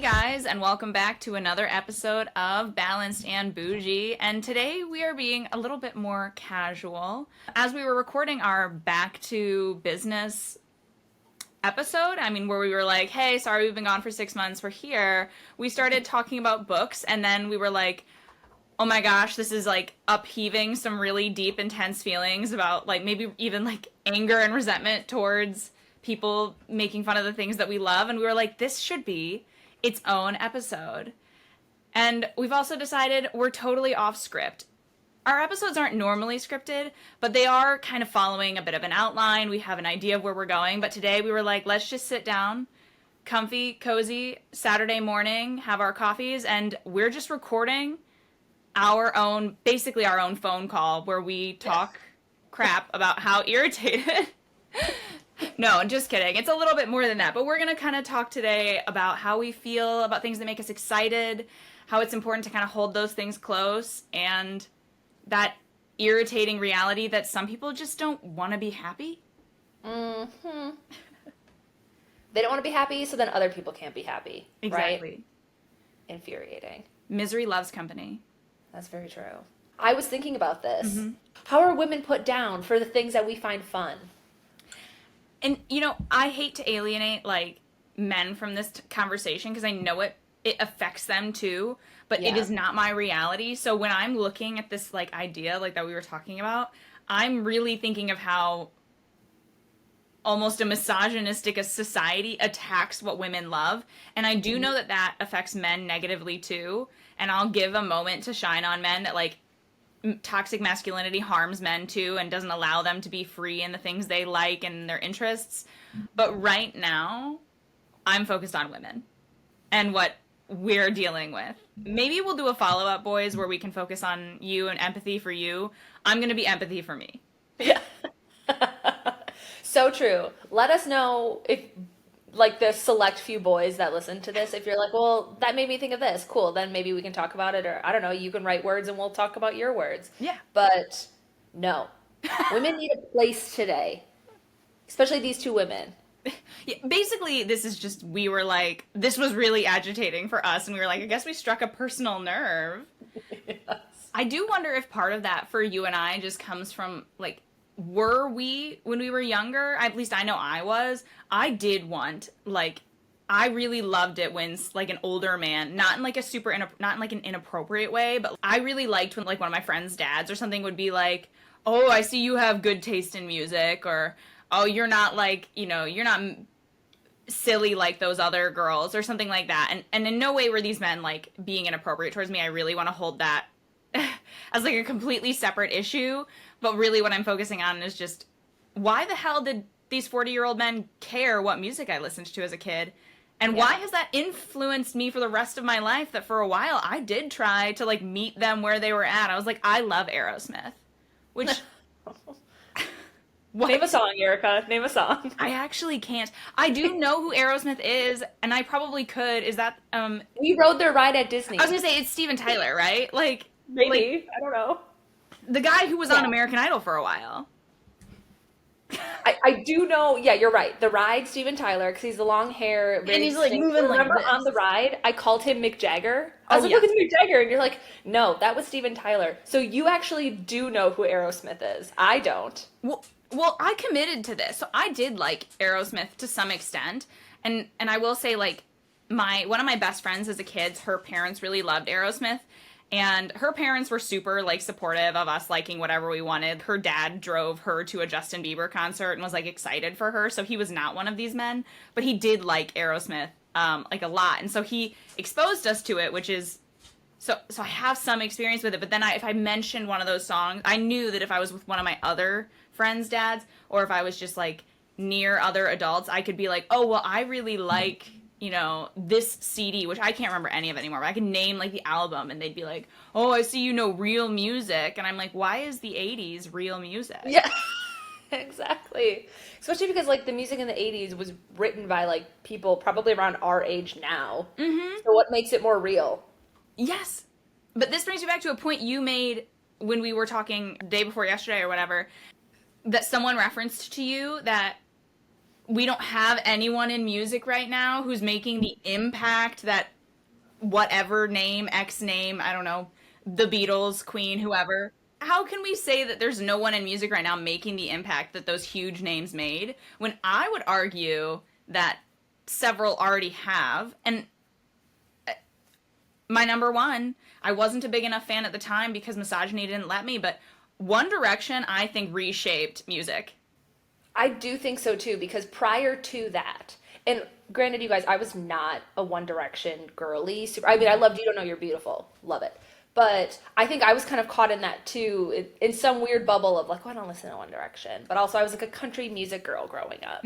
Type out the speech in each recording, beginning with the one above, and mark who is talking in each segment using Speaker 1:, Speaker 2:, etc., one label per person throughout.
Speaker 1: guys, and welcome back to another episode of Balanced and Bougie. And today we are being a little bit more casual. As we were recording our back to business episode, where we were like, hey, sorry we've been gone for 6 months, we're here. We started talking about books, and then we were like, oh my gosh, this is like upheaving some really deep, intense feelings about like maybe even like anger and resentment towards people making fun of the things that we love. And we were like, this should be its own episode. And we've also decided we're totally off script. Our episodes aren't normally scripted, but they are kind of following a bit of an outline. We have an idea of where we're going, but today we were like, let's just sit down, comfy, cozy, Saturday morning, have our coffees, and we're just recording basically our own phone call where we talk crap about how irritated No, just kidding. It's a little bit more than that. But we're going to kind of talk today about how we feel, about things that make us excited, how it's important to kind of hold those things close, and that irritating reality that some people just don't want to be happy.
Speaker 2: Mm-hmm. They don't want to be happy, so then other people can't be happy.
Speaker 1: Exactly.
Speaker 2: Right? Infuriating.
Speaker 1: Misery loves company.
Speaker 2: That's very true. I was thinking about this. Mm-hmm. How are women put down for the things that we find fun?
Speaker 1: And, I hate to alienate, like, men from this conversation because I know it affects them, too. But It is not my reality. So when I'm looking at this, like, idea, like, that we were talking about, I'm really thinking of how almost a misogynistic society attacks what women love. And I do know that that affects men negatively, too. And I'll give a moment to shine on men that, like, toxic masculinity harms men too and doesn't allow them to be free in the things they like and their interests. But right now, I'm focused on women and what we're dealing with. Maybe we'll do a follow-up, boys, where we can focus on you and empathy for you. I'm going to be empathy for me.
Speaker 2: Yeah. So true. Let us know if, like, the select few boys that listen to this, if you're like, well, that made me think of this, cool, then maybe we can talk about it, or I don't know, you can write words and we'll talk about your words.
Speaker 1: Yeah.
Speaker 2: But no, women need a place today, especially these two women.
Speaker 1: Yeah, basically, this is just, we were like, this was really agitating for us, and we were like, I guess we struck a personal nerve. Yes. I do wonder if part of that for you and I just comes from, like, were we, when we were younger, at least I know I did want, like, I really loved it when, like, an older man, not in, like, not in, like, an inappropriate way, but I really liked when, like, one of my friends' dads or something would be like, oh, I see you have good taste in music, or, oh, you're not, like, you're not silly like those other girls, or something like that, and in no way were these men, like, being inappropriate towards me. I really want to hold that as, like, a completely separate issue. But really what I'm focusing on is just, why the hell did these 40-year-old men care what music I listened to as a kid? And why has that influenced me for the rest of my life, that for a while I did try to, like, meet them where they were at. I was like, I love Aerosmith. Which...
Speaker 2: Name a song, Erica. Name a song.
Speaker 1: I actually can't. I do know who Aerosmith is, and I probably could. Is that...
Speaker 2: We rode their ride at Disney.
Speaker 1: I was going to say, it's Steven Tyler, right? Like...
Speaker 2: Maybe. Like, I don't know.
Speaker 1: The guy who was on American Idol for a while.
Speaker 2: I do know, yeah, you're right. The ride, Steven Tyler, because he's the long hair.
Speaker 1: And he's like moving like
Speaker 2: Remember
Speaker 1: this.
Speaker 2: On the ride, I called him Mick Jagger. I was like, look, it's Mick Jagger. And you're like, no, that was Steven Tyler. So you actually do know who Aerosmith is. I don't.
Speaker 1: Well, I committed to this. So I did like Aerosmith to some extent. And I will say, like, one of my best friends as a kid, her parents really loved Aerosmith. And her parents were super, like, supportive of us liking whatever we wanted. Her dad drove her to a Justin Bieber concert and was, like, excited for her. So he was not one of these men. But he did like Aerosmith, like, a lot. And so he exposed us to it, which is... So I have some experience with it. But then if I mentioned one of those songs, I knew that if I was with one of my other friends' dads, or if I was just, like, near other adults, I could be like, oh, well, I really like... this CD, which I can't remember any of it anymore, but I can name, like, the album, and they'd be like, oh, I see you know real music, and I'm like, why is the 80s real music?
Speaker 2: Yeah, exactly. Especially because, like, the music in the 80s was written by, like, people probably around our age now. Mm-hmm. So what makes it more real?
Speaker 1: Yes. But this brings me back to a point you made when we were talking the day before yesterday or whatever, that someone referenced to you that we don't have anyone in music right now who's making the impact that whatever name, X name, I don't know, the Beatles, Queen, whoever. How can we say that there's no one in music right now making the impact that those huge names made when I would argue that several already have? And my number one, I wasn't a big enough fan at the time because misogyny didn't let me, but One Direction, I think, reshaped music.
Speaker 2: I do think so too, because prior to that, and granted, you guys, I was not a One Direction girly. Super, I mean, I loved You Don't Know You're Beautiful, love it. But I think I was kind of caught in that too, in some weird bubble of like, oh, I don't listen to One Direction. But also, I was like a country music girl growing up,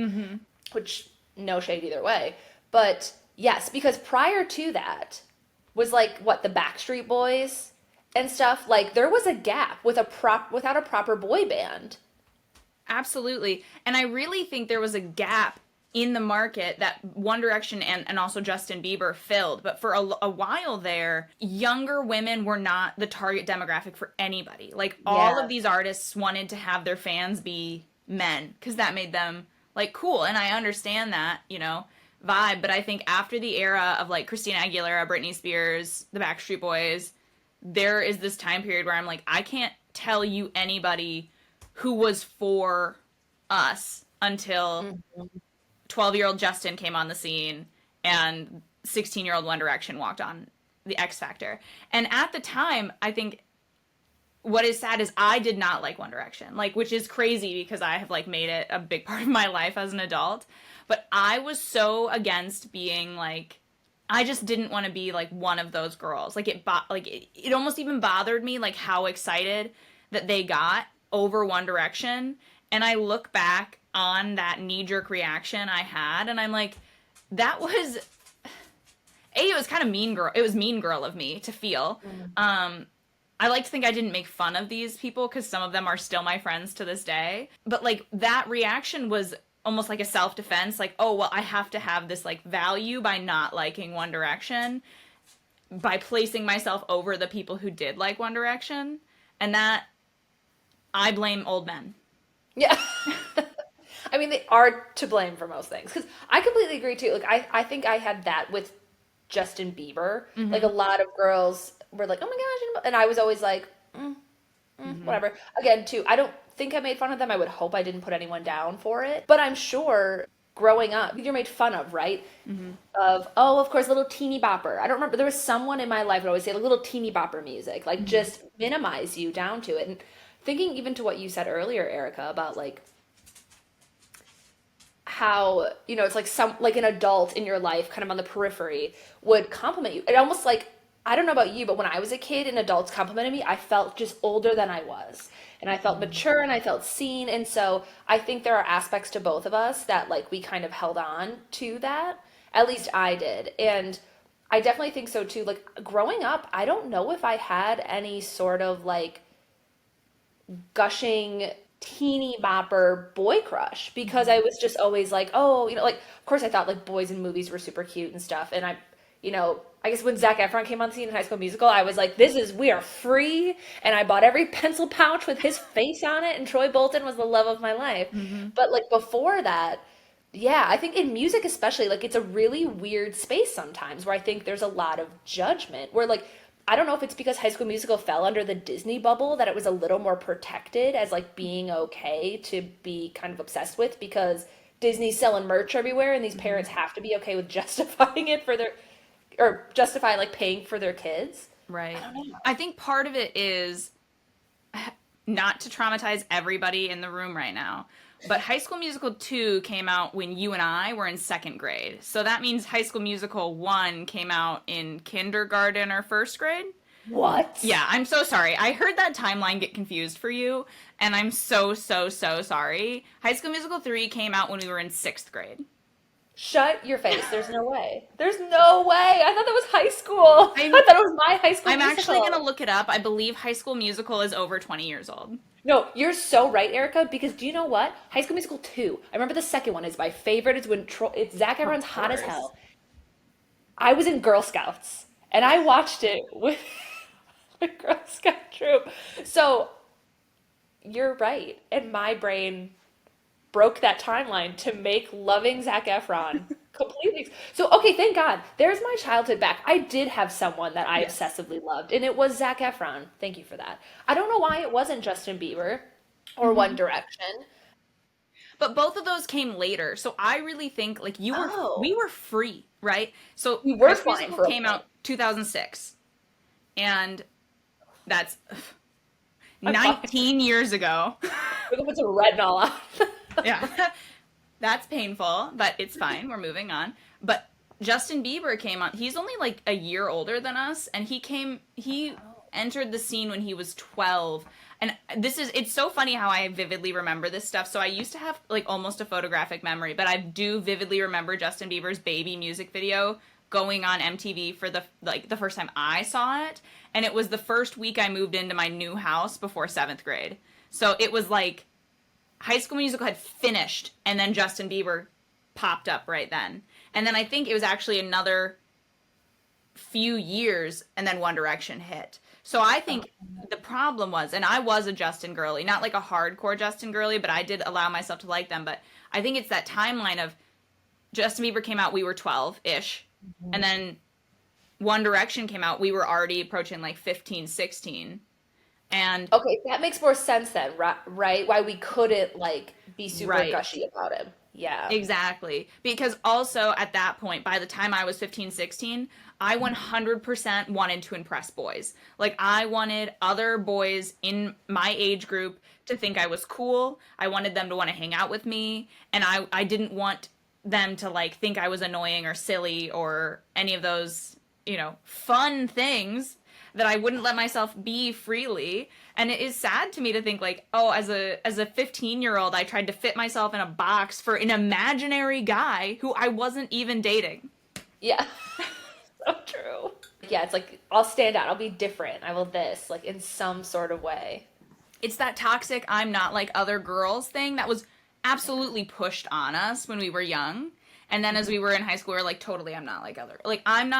Speaker 2: which no shade either way. But yes, because prior to that was like what the Backstreet Boys and stuff. Like there was a gap with without a proper boy band.
Speaker 1: Absolutely. And I really think there was a gap in the market that One Direction and also Justin Bieber filled. But for a while there, younger women were not the target demographic for anybody. Like all of
Speaker 2: Yeah.
Speaker 1: these artists wanted to have their fans be men because that made them like cool. And I understand that, vibe. But I think after the era of like Christina Aguilera, Britney Spears, the Backstreet Boys, there is this time period where I'm like, I can't tell you anybody who was for us until 12-year-old Justin came on the scene and 16-year-old One Direction walked on the X Factor. And at the time, I think what is sad is I did not like One Direction, like, which is crazy because I have like made it a big part of my life as an adult. But I was so against being like, I just didn't want to be like one of those girls. Like it almost even bothered me like how excited that they got over One Direction. And I look back on that knee-jerk reaction I had and I'm like, that was it was kind of mean girl. It was mean girl of me to feel. I like to think I didn't make fun of these people because some of them are still my friends to this day. But like that reaction was almost like a self-defense, like, oh, well, I have to have this like value by not liking One Direction, by placing myself over the people who did like One Direction. And that I blame old men.
Speaker 2: Yeah. I mean, they are to blame for most things. Because I completely agree too. Like, I think I had that with Justin Bieber. Like, a lot of girls were like, oh my gosh. And I was always like, whatever. Again, too, I don't think I made fun of them. I would hope I didn't put anyone down for it. But I'm sure growing up, you're made fun of, right? Of, oh, of course, little teeny bopper. I don't remember. There was someone in my life that always say, like, little teeny bopper music. Like, just minimize you down to it. And thinking even to what you said earlier, Erica, about, like, how, it's like like an adult in your life kind of on the periphery would compliment you. It almost like, I don't know about you, but when I was a kid and adults complimented me, I felt just older than I was. And I felt mature and I felt seen. And so I think there are aspects to both of us that like we kind of held on to that. At least I did. And I definitely think so too. Like growing up, I don't know if I had any sort of like gushing teeny bopper boy crush because I was just always like, oh, like of course I thought like boys in movies were super cute and stuff. And I guess when Zac Efron came on the scene in High School Musical, I was like, we are free. And I bought every pencil pouch with his face on it. And Troy Bolton was the love of my life. But like before that, yeah, I think in music especially, like it's a really weird space sometimes where I think there's a lot of judgment where like, I don't know if it's because High School Musical fell under the Disney bubble that it was a little more protected as like being okay to be kind of obsessed with because Disney's selling merch everywhere and these parents have to be okay with justifying it for their or justify like paying for their kids.
Speaker 1: Right.
Speaker 2: I don't know.
Speaker 1: I think part of it is not to traumatize everybody in the room right now, but High School Musical 2 came out when you and I were in second grade. So that means High School Musical 1 came out in kindergarten or first grade.
Speaker 2: What?
Speaker 1: Yeah, I'm so sorry. I heard that timeline get confused for you, and I'm so, so, so sorry. High School Musical 3 came out when we were in sixth grade.
Speaker 2: Shut your face. There's no way. There's no way. I thought that was high school. I thought it was my High School
Speaker 1: I'm
Speaker 2: Musical.
Speaker 1: actually going to look it up. I believe High School Musical is over 20 years old.
Speaker 2: No, you're so right, Erica, because do you know what? High School Musical 2. I remember the second one is my favorite. It's when it's Zac Efron's hot as hell. I was in Girl Scouts, and I watched it with the Girl Scout troop. So, you're right. And my brain broke that timeline to make loving Zac Efron completely. So, okay, thank God. There's my childhood back. I did have someone that I
Speaker 1: Yes.
Speaker 2: obsessively loved, and it was Zac Efron. Thank you for that. I don't know why it wasn't Justin Bieber or One
Speaker 1: Hmm.
Speaker 2: Direction.
Speaker 1: But both of those came later. So I really think like we
Speaker 2: Oh,
Speaker 1: were free, right? So
Speaker 2: we
Speaker 1: High
Speaker 2: were
Speaker 1: School
Speaker 2: flying
Speaker 1: Musical
Speaker 2: for a
Speaker 1: came
Speaker 2: point.
Speaker 1: out 2006, and that's
Speaker 2: I'm fine.
Speaker 1: 19 years ago.
Speaker 2: We're gonna put some retinol on.
Speaker 1: Yeah. That's painful, but it's fine. We're moving on. But Justin Bieber came on. He's only like a year older than us, and he entered the scene when he was 12. And it's so funny how I vividly remember this stuff. So I used to have like almost a photographic memory, but I do vividly remember Justin Bieber's Baby music video going on MTV for the first time I saw it, and it was the first week I moved into my new house before 7th grade. So it was like High School Musical had finished, and then Justin Bieber popped up right then. And then I think it was actually another few years, and then One Direction hit. So I think the problem was, and I was a Justin girly, not like a hardcore Justin girly, but I did allow myself to like them. But I think it's that timeline of Justin Bieber came out, we were 12 ish. And then One Direction came out, we were already approaching like 15, 16. And
Speaker 2: Okay, that makes more sense then, right? Why we couldn't like be super
Speaker 1: right.
Speaker 2: gushy about him. Yeah.
Speaker 1: Exactly. Because also at that point, by the time I was 15, 16, I 100% wanted to impress boys. Like, I wanted other boys in my age group to think I was cool. I wanted them to want to hang out with me. And I didn't want them to, like, think I was annoying or silly or any of those, fun things that I wouldn't let myself be freely. And it is sad to me to think like, oh, as a 15-year-old, I tried to fit myself in a box for an imaginary guy who I wasn't even dating.
Speaker 2: Yeah. So true. Yeah, it's like I'll stand out. I'll be different. I will this, like in some sort of way.
Speaker 1: It's that toxic I'm not like other girls thing that was absolutely pushed on us when we were young. And then as we were in high school, we were like, totally, I'm not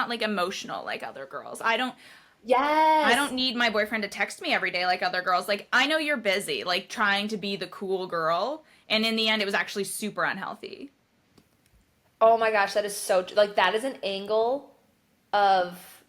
Speaker 1: like emotional like other girls. I don't
Speaker 2: Yes.
Speaker 1: need my boyfriend to text me every day like other girls. Like, I know you're busy, like trying to be the cool girl. And in the end, it was actually super unhealthy.
Speaker 2: Oh my gosh, that is so like that is an angle of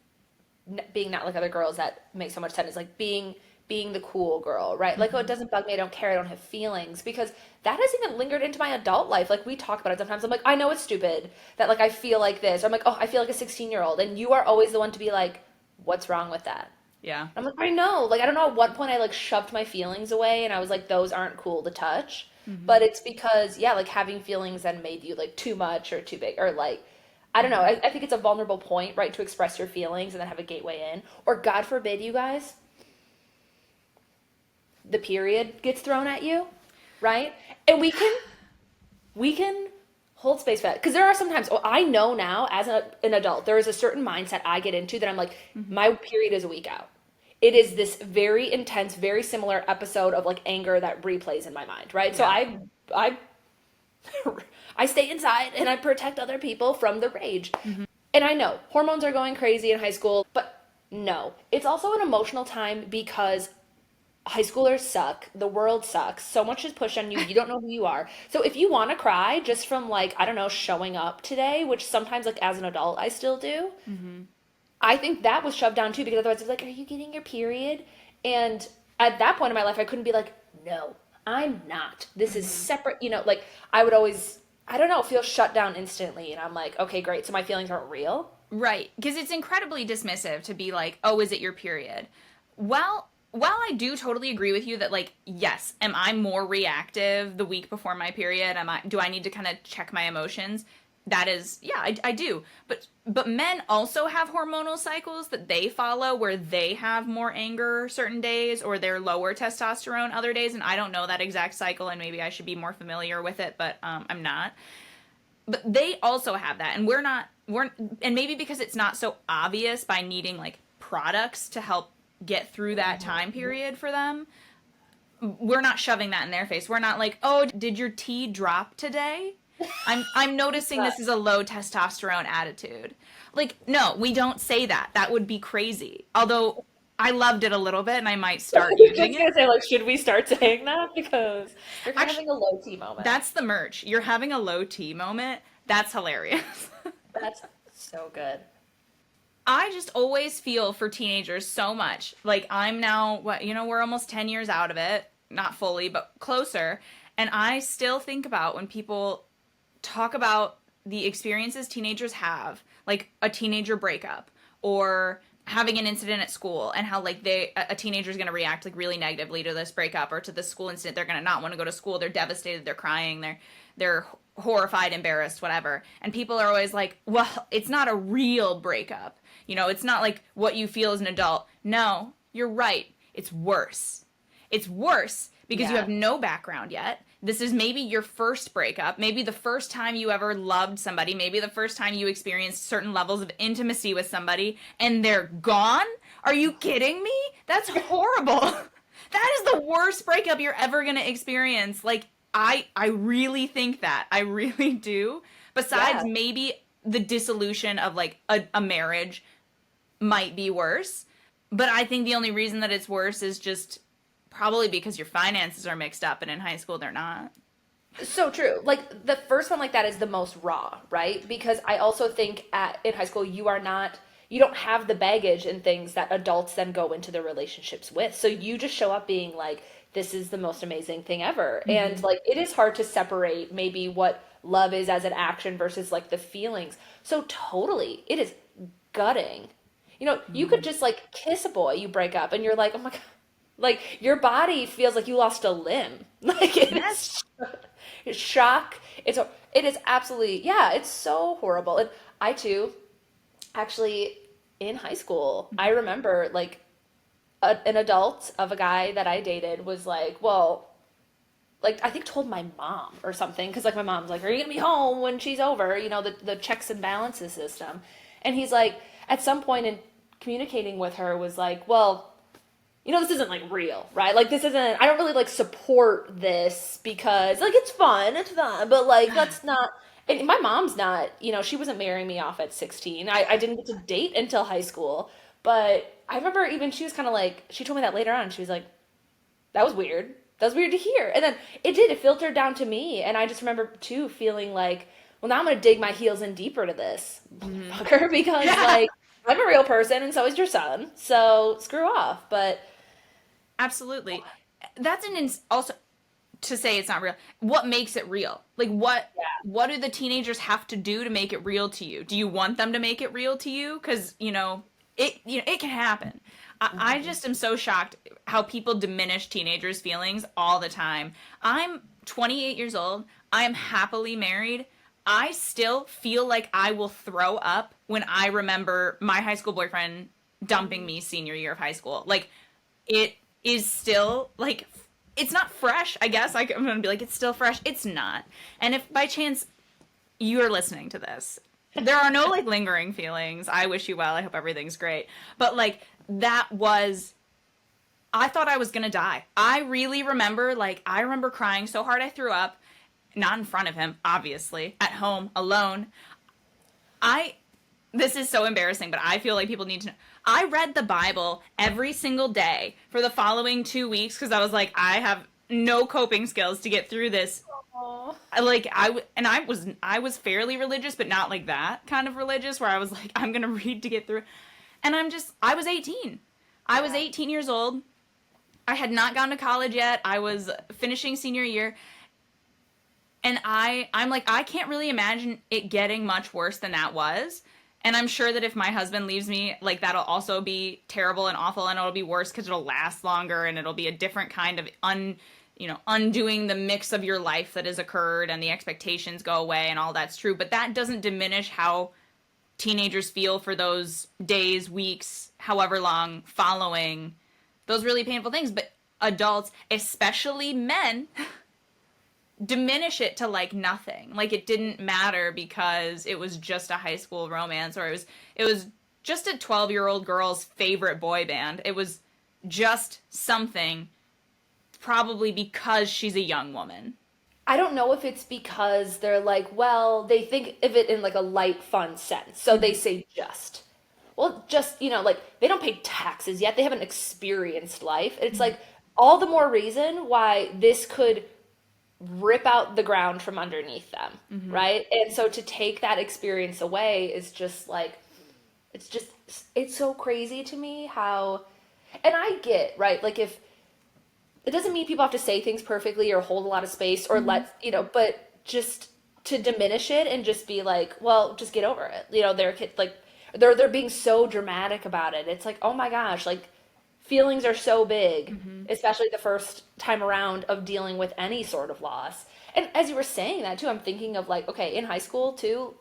Speaker 2: being not like other girls that makes so much sense. It's like being the cool girl, right? Like, oh, it
Speaker 1: Mm-hmm.
Speaker 2: doesn't bug me. I don't care. I don't have feelings because that has even lingered into my adult life. Like we talk about it sometimes. I'm like, I know it's stupid that like I feel like this. Or I'm like, oh, I feel like a 16-year-old, and you are always the one to be like, what's wrong with that?
Speaker 1: Yeah.
Speaker 2: I'm like, I know. Like, I don't know at what point I like shoved my feelings away and I was like, those aren't cool to touch.
Speaker 1: Mm-hmm.
Speaker 2: But it's because, yeah, like having feelings that made you like too much or too big or like, I don't know. I think it's a vulnerable point, right, to express your feelings and then have a gateway in. Or God forbid, you guys, the period gets thrown at you, right? And we can hold space for that because there are sometimes oh, I know now as an adult there is a certain mindset I get into that I'm like
Speaker 1: Mm-hmm.
Speaker 2: my period is a week out. It is this very intense, very similar episode of like anger that replays in my mind, right? So
Speaker 1: Yeah.
Speaker 2: I I stay inside and I protect other people from the rage.
Speaker 1: Mm-hmm.
Speaker 2: And I know hormones are going crazy in high school, but no, it's also an emotional time because high schoolers suck. The world sucks. So much is pushed on you. You don't know who you are. So if you want to cry just from like, I don't know, showing up today, which sometimes like as an adult I still do,
Speaker 1: Mm-hmm.
Speaker 2: I think that was shoved down too because otherwise it's like, are you getting your period? And at that point in my life I couldn't be like, no, I'm not. This is
Speaker 1: Mm-hmm.
Speaker 2: separate, like I would always I don't know, feel shut down instantly and I'm like, okay, great. So my feelings aren't real.
Speaker 1: Right. Because it's incredibly dismissive to be like, oh, is it your period? While I do totally agree with you that like, yes, am I more reactive the week before my period? Do I need to kind of check my emotions? That is, yeah, I do. But men also have hormonal cycles that they follow where they have more anger certain days or they're lower testosterone other days, and I don't know that exact cycle, and maybe I should be more familiar with it, but I'm not. But they also have that, and we're and maybe because it's not so obvious by needing like products to help get through that time period for them, we're not shoving that in their face. We're not like, oh, did your T drop today? I'm noticing
Speaker 2: But
Speaker 1: this is a low testosterone attitude. Like, no, we don't say that. That would be crazy. Although I loved it a little bit and I might start
Speaker 2: I was
Speaker 1: using
Speaker 2: just
Speaker 1: it.
Speaker 2: gonna say, like, should we start saying that? Because you're kind of
Speaker 1: Actually,
Speaker 2: having a low T moment.
Speaker 1: that's the merch. You're having a low T moment. That's hilarious.
Speaker 2: That's so good.
Speaker 1: I just always feel for teenagers so much. Like I'm now, what, we're almost 10 years out of it, not fully, but closer. And I still think about when people talk about the experiences teenagers have, like a teenager breakup or having an incident at school, and how like a teenager is going to react like really negatively to this breakup or to this school incident. They're going to not want to go to school. They're devastated. They're crying. They're horrified, embarrassed, whatever. And people are always like, well, it's not a real breakup. It's not like what you feel as an adult. No, you're right. It's worse. It's worse because you
Speaker 2: Yeah.
Speaker 1: have no background yet. This is maybe your first breakup, maybe the first time you ever loved somebody, maybe the first time you experienced certain levels of intimacy with somebody, and they're gone? Are you kidding me? That's horrible. That is the worst breakup you're ever going to experience. Like, I really think that. I really do. Besides,
Speaker 2: Yeah.
Speaker 1: maybe the dissolution of like a marriage might be worse. But I think the only reason that it's worse is just probably because your finances are mixed up, and in high school they're not.
Speaker 2: So true. Like the first one like that is the most raw, right? Because I also think at in high school you don't have the baggage and things that adults then go into their relationships with. So you just show up being like, this is the most amazing thing ever. And
Speaker 1: Mm-hmm.
Speaker 2: like it is hard to separate maybe what love is as an action versus like the feelings. So totally, it is gutting. You could just like kiss a boy, you break up and you're like, "Oh my God." Like your body feels like you lost a limb. Like it
Speaker 1: Yes.
Speaker 2: is it's shock. It is absolutely, yeah, it's so horrible. And I too actually in high school, I remember like an adult of a guy that I dated was like, well, like I think told my mom or something because like my mom's like, are you gonna be home when she's over? The checks and balances system. And he's like, at some point in communicating with her was like, well, this isn't like real, right? Like this isn't, I don't really like support this because like it's fun, but like let's not. And my mom's not, she wasn't marrying me off at 16. I didn't get to date until high school. But I remember even she was kind of like, she told me that later on. She was like, that was weird. That was weird to hear. And then it filtered down to me. And I just remember too feeling like, well, now I'm going to dig my heels in deeper to this
Speaker 1: Mm-hmm.
Speaker 2: motherfucker because
Speaker 1: Yeah.
Speaker 2: like I'm a real person and so is your son. So screw off. But
Speaker 1: Absolutely. That's also to say it's not real. What makes it real? Like what do the teenagers have to do to make it real to you? Do you want them to make it real to you? Because it can happen. I
Speaker 2: yeah.
Speaker 1: just am so shocked how people diminish teenagers' feelings all the time. I'm 28 years old. I am happily married. I still feel like I will throw up when I remember my high school boyfriend dumping me senior year of high school. Like it is still like it's not fresh. I guess I'm gonna be like it's still fresh. It's not. And if by chance you're listening to this, there are no like lingering feelings. I wish you well. I hope everything's great. But like that was I thought I was gonna die. I remember crying so hard I threw up, not in front of him, obviously, at home, alone. I this is so embarrassing, but I feel like people need to know. I read the Bible every single day for the following 2 weeks because I was like, I have no coping skills to get through this.
Speaker 2: Aw.
Speaker 1: I was fairly religious, but not like that kind of religious where I was like, I'm gonna read to get through. And I was 18. I was
Speaker 2: Yeah.
Speaker 1: 18 years old. I had not gone to college yet. I was finishing senior year, and I'm like, I can't really imagine it getting much worse than that was. And I'm sure that if my husband leaves me, like that'll also be terrible and awful, and it'll be worse because it'll last longer, and it'll be a different kind of undoing the mix of your life that has occurred, and the expectations go away, and all that's true. But that doesn't diminish how teenagers feel for those days, weeks, however long following those really painful things. But adults, especially men, diminish it to like nothing. Like it didn't matter because it was just a high school romance, or it was just a 12-year-old girl's favorite boy band. It was just something, probably because she's a young woman.
Speaker 2: I don't know if it's because they're like, well, they think of it in like a light, fun sense. So they say just. Well, just, like they don't pay taxes yet. They haven't experienced life. It's like all the more reason why this could rip out the ground from underneath them, right? And so to take that experience away is just like, it's just, it's so crazy to me how, and I get, right? Like if, it doesn't mean people have to say things perfectly or hold a lot of space or let, but just to diminish it and just be like, well, just get over it. They're like, they're being so dramatic about it. It's like, oh my gosh, like feelings are so big, especially the first time around of dealing with any sort of loss. And as you were saying that too, I'm thinking of like, okay, in high school too,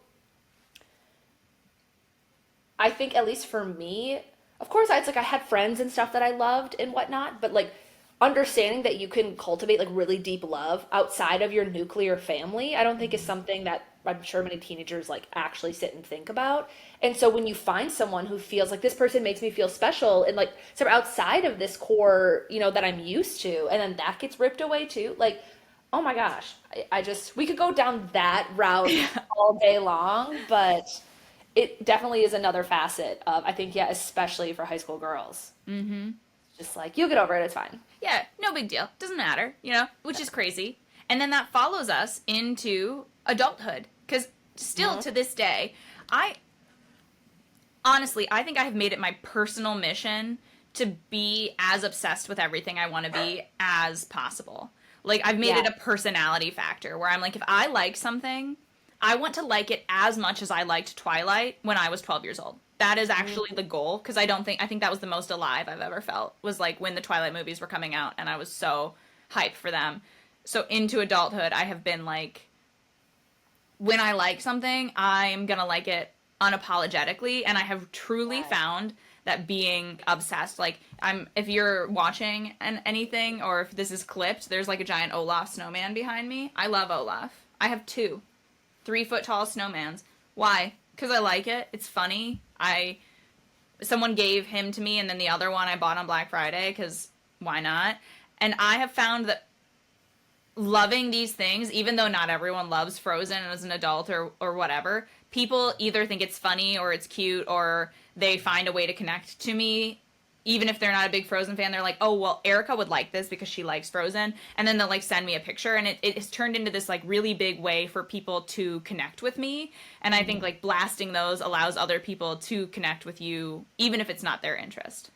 Speaker 2: I think at least for me, of course, I had friends and stuff that I loved and whatnot, but like understanding that you can cultivate like really deep love outside of your nuclear family, I don't think is something that I'm sure many teenagers like actually sit and think about. And so when you find someone who feels like this person makes me feel special and like sort of outside of this core, that I'm used to, and then that gets ripped away too, like, oh my gosh, I just, we could go down that route
Speaker 1: Yeah.
Speaker 2: all day long, but it definitely is another facet of, I think, yeah, especially for high school girls. Just like, you'll get over it, it's fine.
Speaker 1: Yeah, no big deal. Doesn't matter, which is crazy. And then that follows us into adulthood. Because still to this day, I think I have made it my personal mission to be as obsessed with everything I want to be as possible. Like, I've made
Speaker 2: Yeah.
Speaker 1: it a personality factor where I'm like, if I like something, I want to like it as much as I liked Twilight when I was 12 years old. That is actually the goal, because I think that was the most alive I've ever felt, was like when the Twilight movies were coming out and I was so hyped for them. So into adulthood, I have been like, when I like something, I'm gonna like it unapologetically, and I have truly found that being obsessed, like, if you're watching anything, or if this is clipped, there's like a giant Olaf snowman behind me. I love Olaf. I have 2 3-foot tall snowmans. Why? Because I like it. It's funny. Someone gave him to me, and then the other one I bought on Black Friday, because why not? And I have found that loving these things, even though not everyone loves Frozen as an adult or whatever, people either think it's funny or it's cute, or they find a way to connect to me. Even if they're not a big Frozen fan, they're like, oh, well, Erica would like this because she likes Frozen. And then they'll like send me a picture, and it has turned into this like really big way for people to connect with me. And I think like blasting those allows other people to connect with you, even if it's not their interest.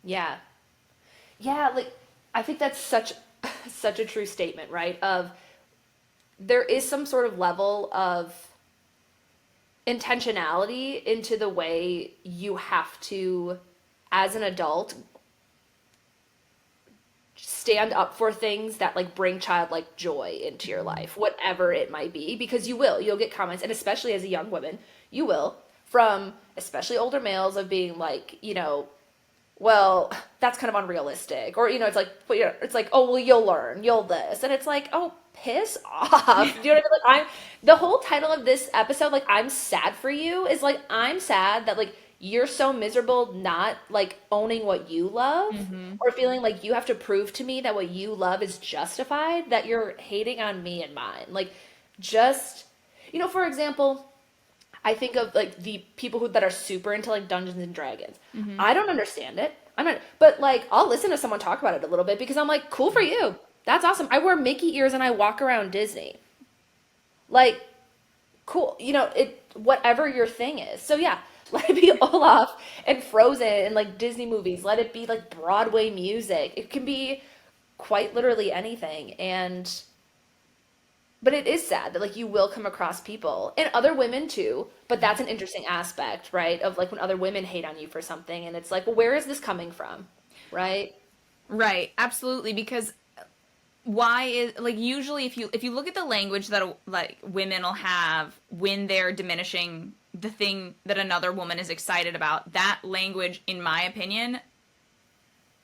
Speaker 2: Yeah. Yeah, like I think that's such such a true statement, right? Of there is some sort of level of intentionality into the way you have to, as an adult, stand up for things that like bring childlike joy into your life, whatever it might be, because you'll get comments, and especially as a young woman, you will, from especially older males, of being like, well, that's kind of unrealistic, or it's like, it's like, oh, well, you'll learn, you'll this, and it's like, oh, piss off. Do you know what I mean? Like, the whole title of this episode, like, I'm sad for you, is like, I'm sad that like you're so miserable not like owning what you love, or feeling like you have to prove to me that what you love is justified, that you're hating on me and mine. Like, just, for example, I think of like the people that are super into like Dungeons and Dragons. I don't understand it. I'm not, but like I'll listen to someone talk about it a little bit, because I'm like, cool for you. That's awesome. I wear Mickey ears and I walk around Disney. Like, cool. Whatever your thing is. So yeah, let it be Olaf and Frozen and like Disney movies. Let it be like Broadway music. It can be quite literally anything. But it is sad that like you will come across people, and other women too, but that's an interesting aspect, right? Of like when other women hate on you for something, and it's like, well, where is this coming from? Right?
Speaker 1: Right, absolutely, because why is, like, usually if you look at the language that like women will have when they're diminishing the thing that another woman is excited about, that language, in my opinion,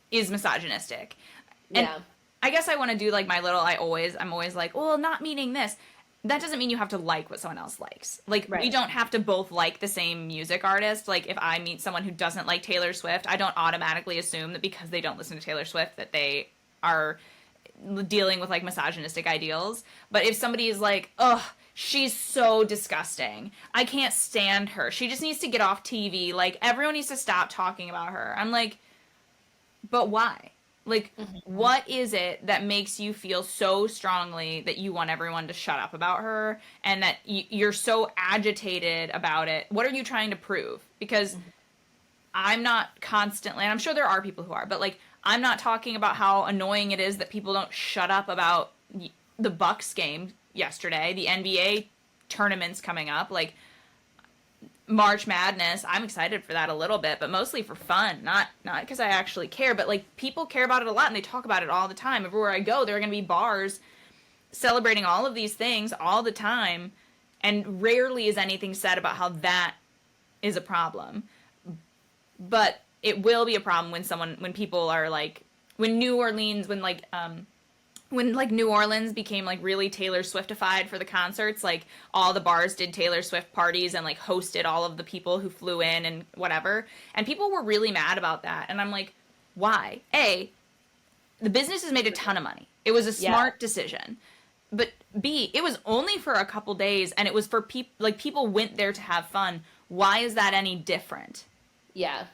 Speaker 1: is misogynistic. And
Speaker 2: Yeah.
Speaker 1: I guess I want to do like my little, I'm always like, well, not meaning this. That doesn't mean you have to like what someone else likes. Like, we
Speaker 2: Right.
Speaker 1: don't have to both like the same music artist. Like, if I meet someone who doesn't like Taylor Swift, I don't automatically assume that because they don't listen to Taylor Swift that they are dealing with like misogynistic ideals. But if somebody is like, ugh, she's so disgusting, I can't stand her, she just needs to get off TV, like everyone needs to stop talking about her, I'm like, but why? Like, what is it that makes you feel so strongly that you want everyone to shut up about her and that you're so agitated about it? What are you trying to prove? Because I'm not constantly, and I'm sure there are people who are, but like, I'm not talking about how annoying it is that people don't shut up about the Bucks game yesterday, the NBA tournaments coming up, like March Madness. I'm excited for that a little bit, but mostly for fun, not because I actually care, but like people care about it a lot and they talk about it all the time. Everywhere I go, there are going to be bars celebrating all of these things all the time, and rarely is anything said about how that is a problem. But it will be a problem when people are like, when New Orleans, when like New Orleans became like really Taylor Swiftified for the concerts, like all the bars did Taylor Swift parties and like hosted all of the people who flew in and whatever. And people were really mad about that. And I'm like, why? A, the business has made a ton of money. It was a smart decision. But B, it was only for a couple days and it was for people, like people went there to have fun. Why is that any different?
Speaker 2: Yeah.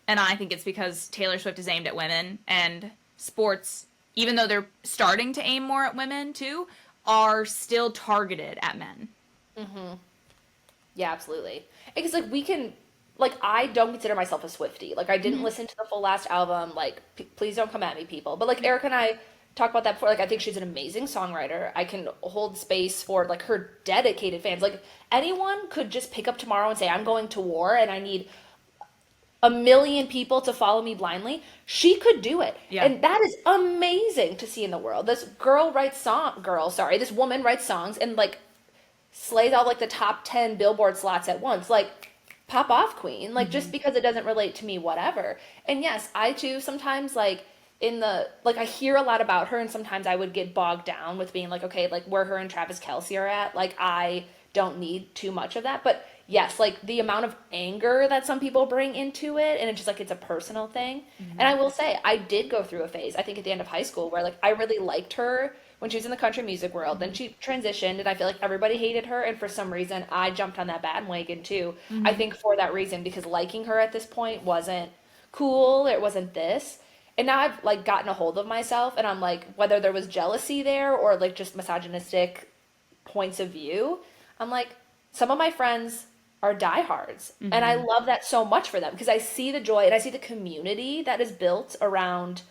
Speaker 1: And I think it's because Taylor Swift is aimed at women, and sports, even though they're starting to aim more at women too, are still targeted at men.
Speaker 2: Yeah, absolutely. Because like we can, like I don't consider myself a Swiftie. Like I didn't listen to the full last album. Like please don't come at me, people. But like Erica and I talked about that before. Like I think she's an amazing songwriter. I can hold space for like her dedicated fans. Like anyone could just pick up tomorrow and say I'm going to war and I need a million people to follow me blindly. She could do it.
Speaker 1: Yeah.
Speaker 2: And that is amazing to see in the world. This woman writes songs and like slays all like the top 10 Billboard slots at once. Like pop off, queen. Like just because it doesn't relate to me, whatever. And yes, I too sometimes like I hear a lot about her and sometimes I would get bogged down with being like, okay, like where her and Travis Kelce are at, like I don't need too much of that. But yes, like the amount of anger that some people bring into it, and it's just like it's a personal thing. And I will say, I did go through a phase, I think at the end of high school, where like I really liked her when she was in the country music world. Then she transitioned, and I feel like everybody hated her, and for some reason, I jumped on that bandwagon too. I think for that reason, because liking her at this point wasn't cool, it wasn't this. And now I've like gotten a hold of myself, and I'm like, whether there was jealousy there or like just misogynistic points of view, I'm like, some of my friends are diehards. And I love that so much for them because I see the joy and I see the community that is built around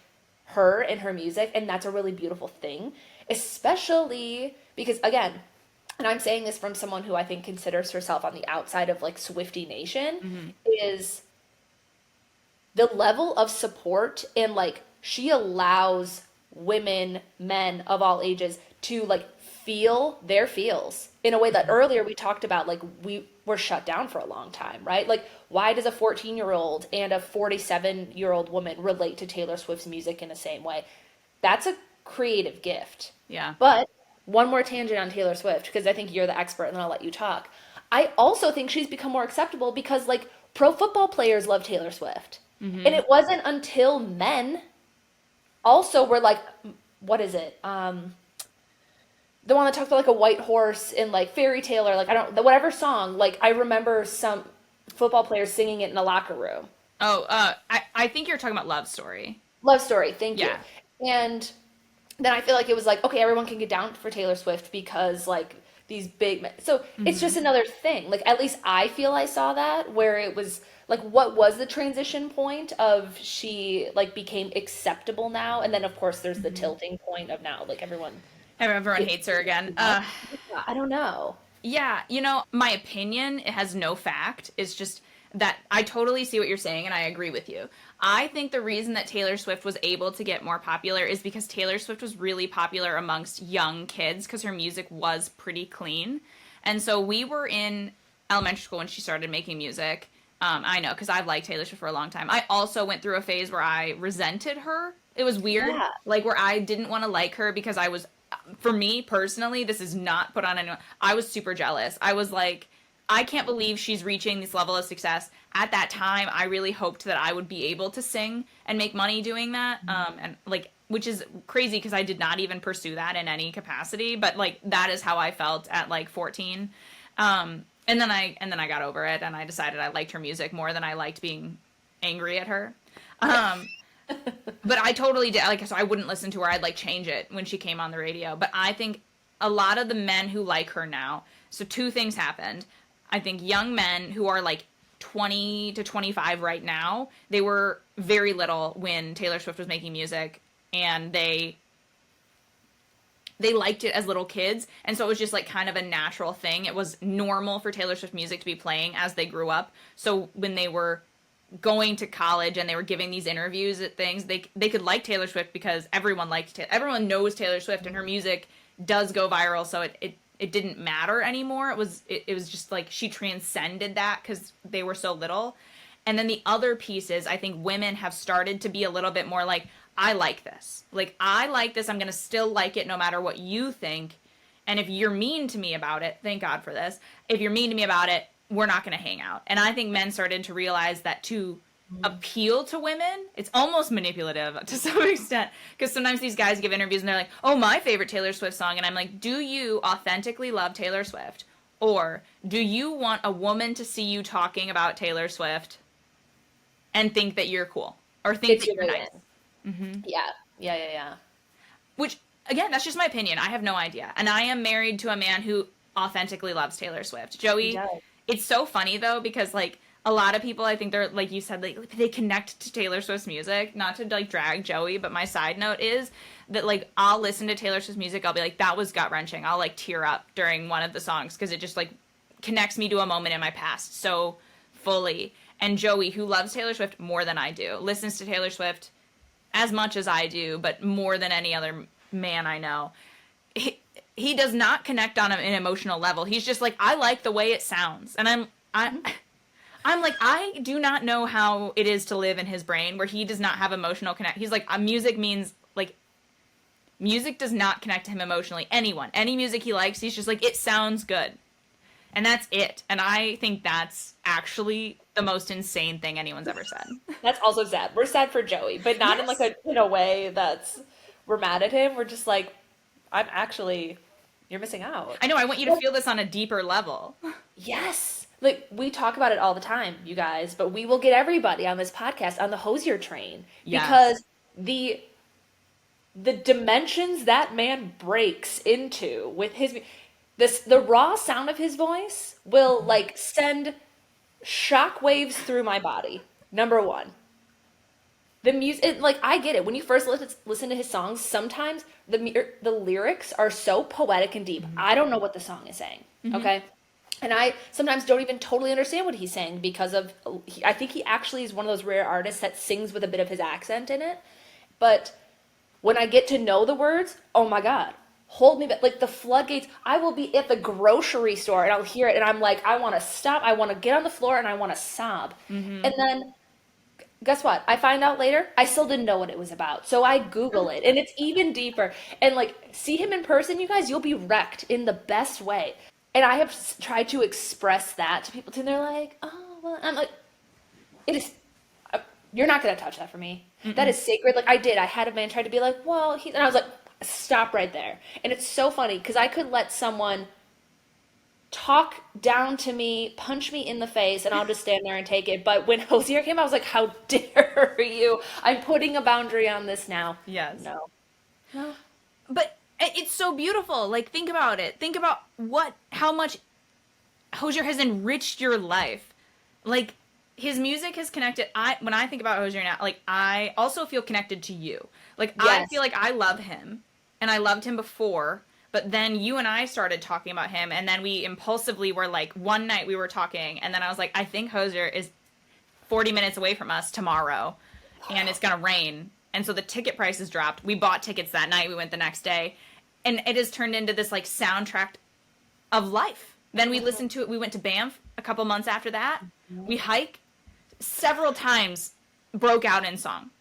Speaker 2: her and her music. And that's a really beautiful thing, especially because, again, and I'm saying this from someone who I think considers herself on the outside of like Swiftie Nation, is the level of support and like she allows women, men of all ages to like feel their feels in a way that earlier we talked about, like we were shut down for a long time, right? Like why does a 14-year-old and a 47-year-old woman relate to Taylor Swift's music in the same way? That's a creative gift.
Speaker 1: Yeah.
Speaker 2: But one more tangent on Taylor Swift, because I think you're the expert and then I'll let you talk. I also think she's become more acceptable because like pro football players love Taylor Swift. And it wasn't until men also were like, what is it? The one that talks about like a white horse in like fairy tale or like, whatever song, like I remember some football players singing it in a locker room.
Speaker 1: Oh, I think you're talking about Love Story.
Speaker 2: Love Story, thank you.
Speaker 1: Yeah.
Speaker 2: And then I feel like it was like, okay, everyone can get down for Taylor Swift because like these big men. So it's just another thing. Like at least I feel I saw that where it was like, what was the transition point of she like became acceptable now? And then of course there's the tilting point of now, like everyone
Speaker 1: Hates her again.
Speaker 2: I don't know.
Speaker 1: Yeah, you know, my opinion, it has no fact. It's just that I totally see what you're saying and I agree with you. I think the reason that Taylor Swift was able to get more popular is because Taylor Swift was really popular amongst young kids because her music was pretty clean. And so we were in elementary school when she started making music. I know, because I've liked Taylor Swift for a long time. I also went through a phase where I resented her. It was weird.
Speaker 2: Yeah.
Speaker 1: Like where I didn't want to like her because I was, for me personally, this is not put on anyone. I was super jealous. I was like, I can't believe she's reaching this level of success. At that time, I really hoped that I would be able to sing and make money doing that. And like, which is crazy because I did not even pursue that in any capacity. But like, that is how I felt at like 14. And then I got over it and I decided I liked her music more than I liked being angry at her. But I totally did. Like, so I wouldn't listen to her. I'd like change it when she came on the radio. But I think a lot of the men who like her now. So two things happened. I think young men who are like 20 to 25 right now, they were very little when Taylor Swift was making music, and they liked it as little kids, and so it was just like kind of a natural thing. It was normal for Taylor Swift music to be playing as they grew up. So when they were going to college and they were giving these interviews at things, they could like Taylor Swift because everyone knows Taylor Swift, and her music does go viral, so it didn't matter anymore. It was just like she transcended that because they were so little. And then the other piece is, I think women have started to be a little bit more like, I like this. Like, I like this. I'm going to still like it no matter what you think. And if you're mean to me about it, thank God for this. If you're mean to me about it, we're not going to hang out. And I think men started to realize that to appeal to women, it's almost manipulative to some extent. Because sometimes these guys give interviews and they're like, oh, my favorite Taylor Swift song. And I'm like, do you authentically love Taylor Swift? Or do you want a woman to see you talking about Taylor Swift and think that you're cool? Or think
Speaker 2: It's
Speaker 1: that
Speaker 2: your
Speaker 1: you're
Speaker 2: way
Speaker 1: nice?
Speaker 2: in. Yeah. Yeah, yeah, yeah.
Speaker 1: Which, again, that's just my opinion. I have no idea. And I am married to a man who authentically loves Taylor Swift.
Speaker 2: He
Speaker 1: Joey,
Speaker 2: does.
Speaker 1: it's so funny, though, because, like, a lot of people, I think they're, like you said, like, they connect to Taylor Swift's music. Not to, like, drag Joey, but my side note is that, like, I'll listen to Taylor Swift's music. I'll be like, that was gut-wrenching. I'll, like, tear up during one of the songs because it just, like, connects me to a moment in my past so fully. And Joey, who loves Taylor Swift more than I do, listens to Taylor Swift as much as I do, but more than any other man I know. He does not connect on an emotional level. He's just like, I like the way it sounds. And I'm like, I do not know how it is to live in his brain where he does not have emotional connect. He's like, music means, like, music does not connect to him emotionally. Any music he likes, he's just like, it sounds good. And that's it. And I think that's actually the most insane thing anyone's ever said.
Speaker 2: That's also sad. We're sad for Joey, but not in like
Speaker 1: Yes.
Speaker 2: a way that's we're mad at him. We're just like, I'm actually you're missing out.
Speaker 1: I know, I want you to feel this on a deeper level.
Speaker 2: Yes. Like we talk about it all the time, you guys, but we will get everybody on this podcast on the Hosier train
Speaker 1: Yes.
Speaker 2: because the dimensions that man breaks into with his the raw sound of his voice will like send shockwaves through my body. Number one. The music, like I get it. When you first listen to his songs, sometimes the lyrics are so poetic and deep. I don't know what the song is saying. Okay, and I sometimes don't even totally understand what he's saying because of. I think he actually is one of those rare artists that sings with a bit of his accent in it. But when I get to know the words, oh my God, hold me back. Like the floodgates, I will be at the grocery store and I'll hear it and I'm like, I want to stop. I want to get on the floor and I want to sob. And then guess what? I find out later, I still didn't know what it was about. So I Google it and it's even deeper. And like, see him in person, you guys, you'll be wrecked in the best way. And I have tried to express that to people too. And they're like, oh, well, I'm like, it is, you're not going to touch that for me. That is sacred. Like I did. I had a man try to be like, well, and I was like, stop right there. And it's so funny because I could let someone talk down to me, punch me in the face, and I'll just stand there and take it. But when Hosier came, I was like, how dare you? I'm putting a boundary on this now.
Speaker 1: Yes.
Speaker 2: No. No.
Speaker 1: But it's so beautiful. Like, think about it. Think about how much Hosier has enriched your life. Like, his music has connected. When I think about Hosier now, like, I also feel connected to you. Like, I
Speaker 2: Yes.
Speaker 1: feel like I love him, and I loved him before, but then you and I started talking about him, and then we impulsively were like, one night we were talking, and then I was like, I think Hosier is 40 minutes away from us tomorrow, and it's gonna rain. And so the ticket prices dropped. We bought tickets that night. We went the next day, and it has turned into this like soundtrack of life. Then we listened to it. We went to Banff a couple months after that. We hike several times, broke out in song.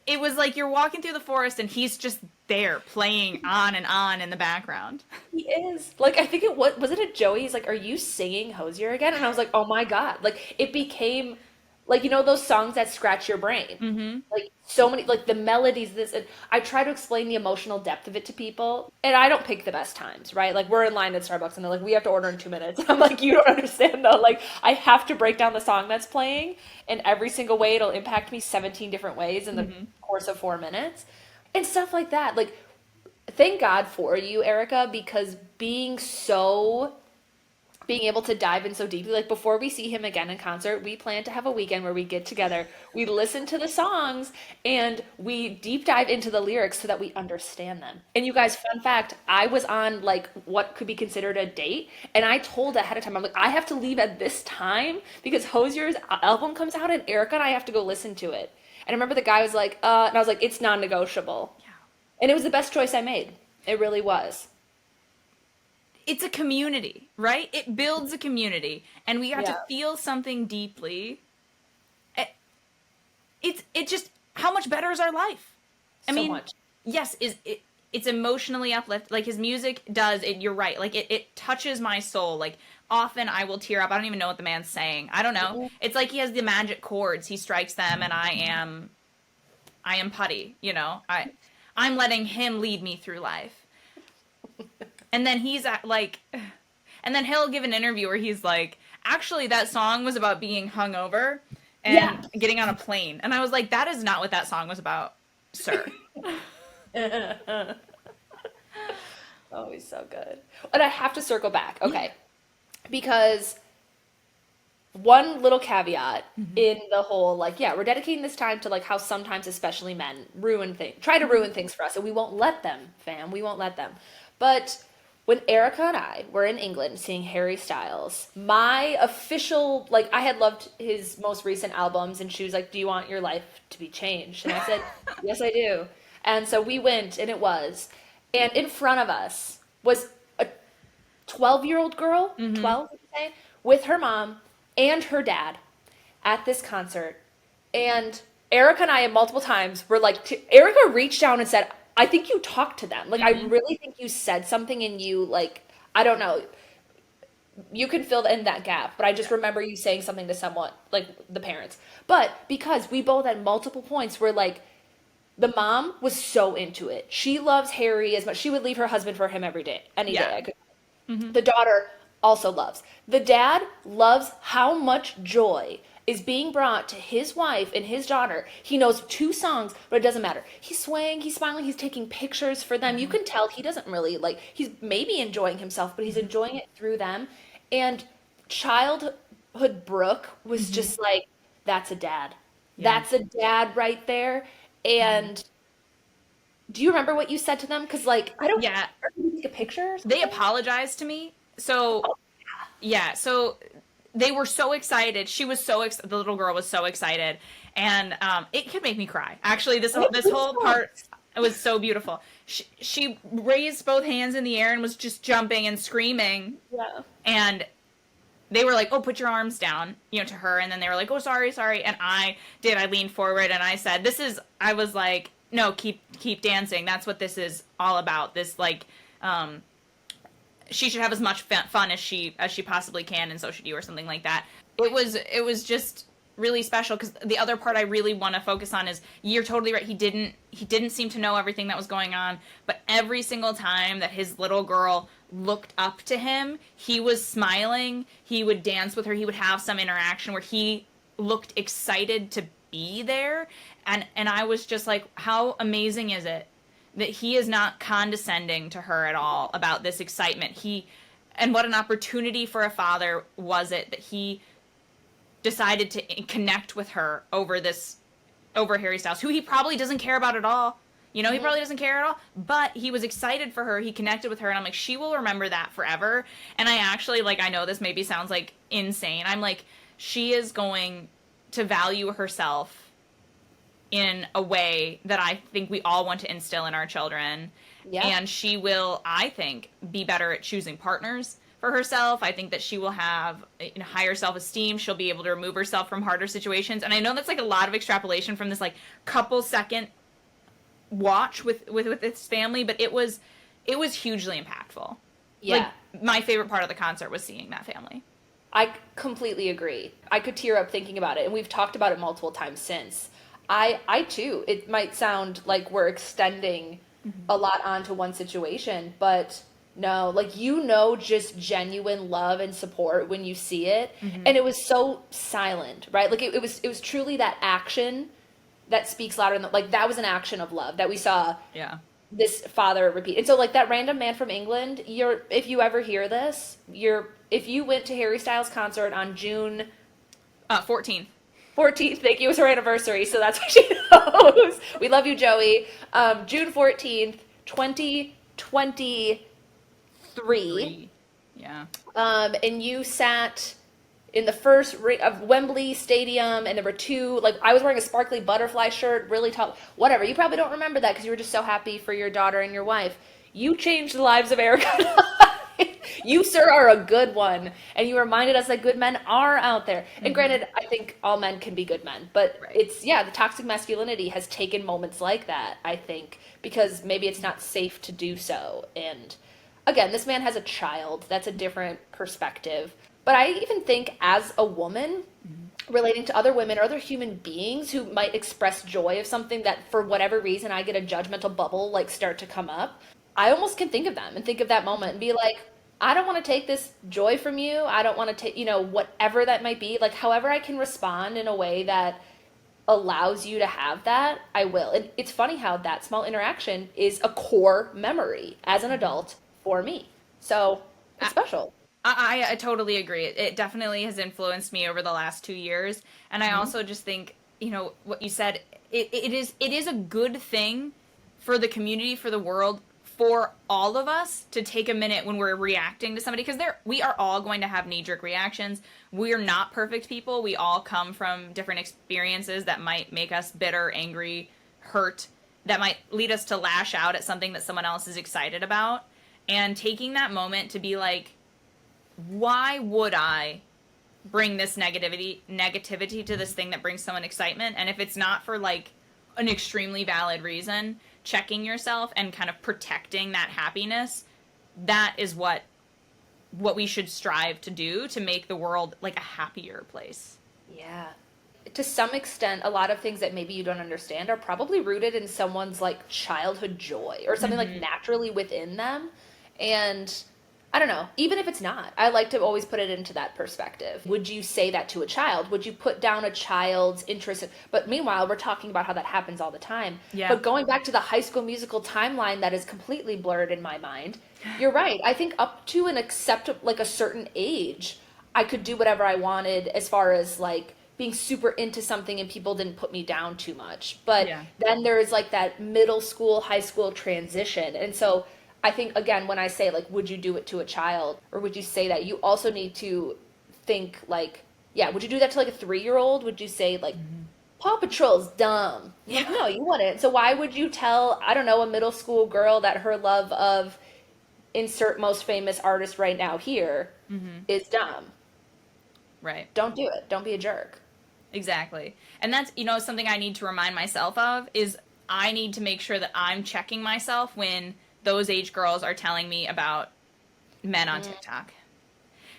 Speaker 1: It was like you're walking through the forest and he's just there playing on and on in the background.
Speaker 2: He is. Like, I think was it a Joey? He's like, are you singing Hosier again? And I was like, oh my God. Like, it became Like, you know, those songs that scratch your brain.
Speaker 1: Mm-hmm.
Speaker 2: Like, so many, like the melodies, this, and I try to explain the emotional depth of it to people. And I don't pick the best times, right? Like, we're in line at Starbucks and they're like, we have to order in 2 minutes. I'm like, you don't understand though. Like, I have to break down the song that's playing, and every single way it'll impact me 17 different ways in the
Speaker 1: Mm-hmm.
Speaker 2: course of 4 minutes. And stuff like that. Like, thank God for you, Erica, because being able to dive in so deeply. Like before we see him again in concert, we plan to have a weekend where we get together, we listen to the songs, and we deep dive into the lyrics so that we understand them. And you guys, fun fact, I was on like what could be considered a date, and I told ahead of time, I'm like, I have to leave at this time because Hosier's album comes out and Erica and I have to go listen to it. And I remember the guy was like, and I was like, it's non-negotiable.
Speaker 1: Yeah.
Speaker 2: And it was the best choice I made. It really was.
Speaker 1: It's a community, right? It builds a community, and we got to
Speaker 2: Yeah.
Speaker 1: feel something deeply. It just how much better is our life? I
Speaker 2: So
Speaker 1: mean,
Speaker 2: much.
Speaker 1: yes, it's emotionally uplift. Like his music does it. You're right. Like it touches my soul. Like often I will tear up. I don't even know what the man's saying. I don't know. It's like he has the magic chords. He strikes them, and I am putty. You know, I'm letting him lead me through life. And then he's like, and then he'll give an interview where he's like, actually, that song was about being hungover
Speaker 2: Yeah.
Speaker 1: and getting on a plane. And I was like, that is not what that song was about, sir.
Speaker 2: Oh, he's so good. And I have to circle back, okay? Because one little caveat in the whole, like, yeah, we're dedicating this time to like how sometimes, especially men, try to ruin things for us, and we won't let them, fam. We won't let them. But when Erica and I were in England seeing Harry Styles, my official, like, I had loved his most recent albums, and she was like, do you want your life to be changed? And I said, yes, I do. And so we went, and it was. And in front of us was a 12-year-old girl, 12, would you say, with her mom and her dad at this concert. And Erica and I, multiple times, were like, Erica reached down and said, I think you talked to them. Like, I really think you said something and you, like, I don't know. You can fill in that gap, but I just remember you saying something to someone, like the parents. But because we both at multiple points were like, the mom was so into it. She loves Harry as much. She would leave her husband for him every day, any day.
Speaker 1: Yeah.
Speaker 2: I could. The daughter also loves. The dad loves how much joy is being brought to his wife and his daughter. He knows 2 songs, but it doesn't matter. He's swaying, he's smiling, he's taking pictures for them. You can tell he doesn't really like, he's maybe enjoying himself, but he's enjoying it through them. And childhood Brooke was just like, that's a dad.
Speaker 1: Yeah.
Speaker 2: That's a dad right there. And do you remember what you said to them? Because, like, I don't.
Speaker 1: Yeah.
Speaker 2: Did you take a picture or
Speaker 1: They
Speaker 2: something?
Speaker 1: apologized to me. So, yeah, so they were so excited. She was so the little girl was so excited, and it could make me cry. Actually, this whole part was so beautiful. She raised both hands in the air and was just jumping and screaming,
Speaker 2: Yeah.
Speaker 1: and they were like, "Oh, put your arms down," you know, to her, and then they were like, "Oh, sorry, sorry," and I leaned forward and I said, I was like, "No, keep dancing. That's what this is all about. This like." She should have as much fun as she possibly can, and so should you, or something like that. It was just really special, because the other part I really want to focus on is, you're totally right. He didn't seem to know everything that was going on, but every single time that his little girl looked up to him, he was smiling. He would dance with her. He would have some interaction where he looked excited to be there, and I was just like, how amazing is it that he is not condescending to her at all about this excitement. And what an opportunity for a father was it that he decided to connect with her over Harry Styles, who he probably doesn't care about at all. You know, he probably doesn't care at all, but he was excited for her. He connected with her, and I'm like, she will remember that forever. And I actually, like, I know this maybe sounds like insane. I'm like, she is going to value herself in a way that I think we all want to instill in our children.
Speaker 2: Yeah.
Speaker 1: And she will, I think, be better at choosing partners for herself. I think that she will have higher self-esteem. She'll be able to remove herself from harder situations. And I know that's like a lot of extrapolation from this like couple second watch with this family, but it was hugely impactful.
Speaker 2: Yeah.
Speaker 1: Like, my favorite part of the concert was seeing that family.
Speaker 2: I completely agree. I could tear up thinking about it, and we've talked about it multiple times since. I too, it might sound like we're extending a lot onto one situation, but no, like just genuine love and support when you see it.
Speaker 1: Mm-hmm.
Speaker 2: And it was so silent, right? Like it was truly that action that speaks louder than like that was an action of love that we saw
Speaker 1: Yeah.
Speaker 2: this father repeat. And so like that random man from England, if you ever hear this, if you went to Harry Styles concert on June
Speaker 1: 14th.
Speaker 2: 14th, thank you, it was her anniversary, so that's what she knows. We love you, Joey. June 14th, 2023.
Speaker 1: Yeah.
Speaker 2: And you sat in the first ring of Wembley Stadium, and there were two, like, I was wearing a sparkly butterfly shirt, really tall, whatever. You probably don't remember that because you were just so happy for your daughter and your wife. You changed the lives of Erica and I. You, sir, are a good one. And you reminded us that good men are out there. And granted, I think all men can be good men. But
Speaker 1: Right.
Speaker 2: the toxic masculinity has taken moments like that, I think, because maybe it's not safe to do so. And again, this man has a child. That's a different perspective. But I even think as a woman, relating to other women or other human beings who might express joy of something that for whatever reason I get a judgmental bubble like start to come up, I almost can think of them and think of that moment and be like, I don't want to take this joy from you. I don't want to take, whatever that might be. Like, however I can respond in a way that allows you to have that, I will. And it's funny how that small interaction is a core memory as an adult for me. So it's special.
Speaker 1: I totally agree. It definitely has influenced me over the last 2 years. And I also just think, what you said, it is a good thing for the community, for the world, for all of us to take a minute when we're reacting to somebody, because we are all going to have knee-jerk reactions. We're not perfect people. We all come from different experiences that might make us bitter, angry, hurt, that might lead us to lash out at something that someone else is excited about. And taking that moment to be like, why would I bring this negativity to this thing that brings someone excitement? And if it's not for like an extremely valid reason, checking yourself and kind of protecting that happiness, that is what we should strive to do to make the world like a happier place.
Speaker 2: Yeah. To some extent, a lot of things that maybe you don't understand are probably rooted in someone's like childhood joy or something like naturally within them. And I don't know, even if it's not, I like to always put it into that perspective. Would you say that to a child? Would you put down a child's interest? But meanwhile, we're talking about how that happens all the time.
Speaker 1: Yeah.
Speaker 2: But going back to the High School Musical timeline that is completely blurred in my mind, you're right. I think up to an like a certain age, I could do whatever I wanted as far as like being super into something and people didn't put me down too much. But then there's like that middle school, high school transition. And so I think, again, when I say, like, would you do it to a child, or would you say that, you also need to think, like, would you do that to, like, a 3-year-old? Would you say, like, Paw Patrol's dumb? Like, no, you wouldn't. So why would you tell, I don't know, a middle school girl that her love of insert most famous artist right now here is dumb?
Speaker 1: Right.
Speaker 2: Don't do it. Don't be a jerk.
Speaker 1: Exactly. And that's, something I need to remind myself of is I need to make sure that I'm checking myself when those age girls are telling me about men on TikTok.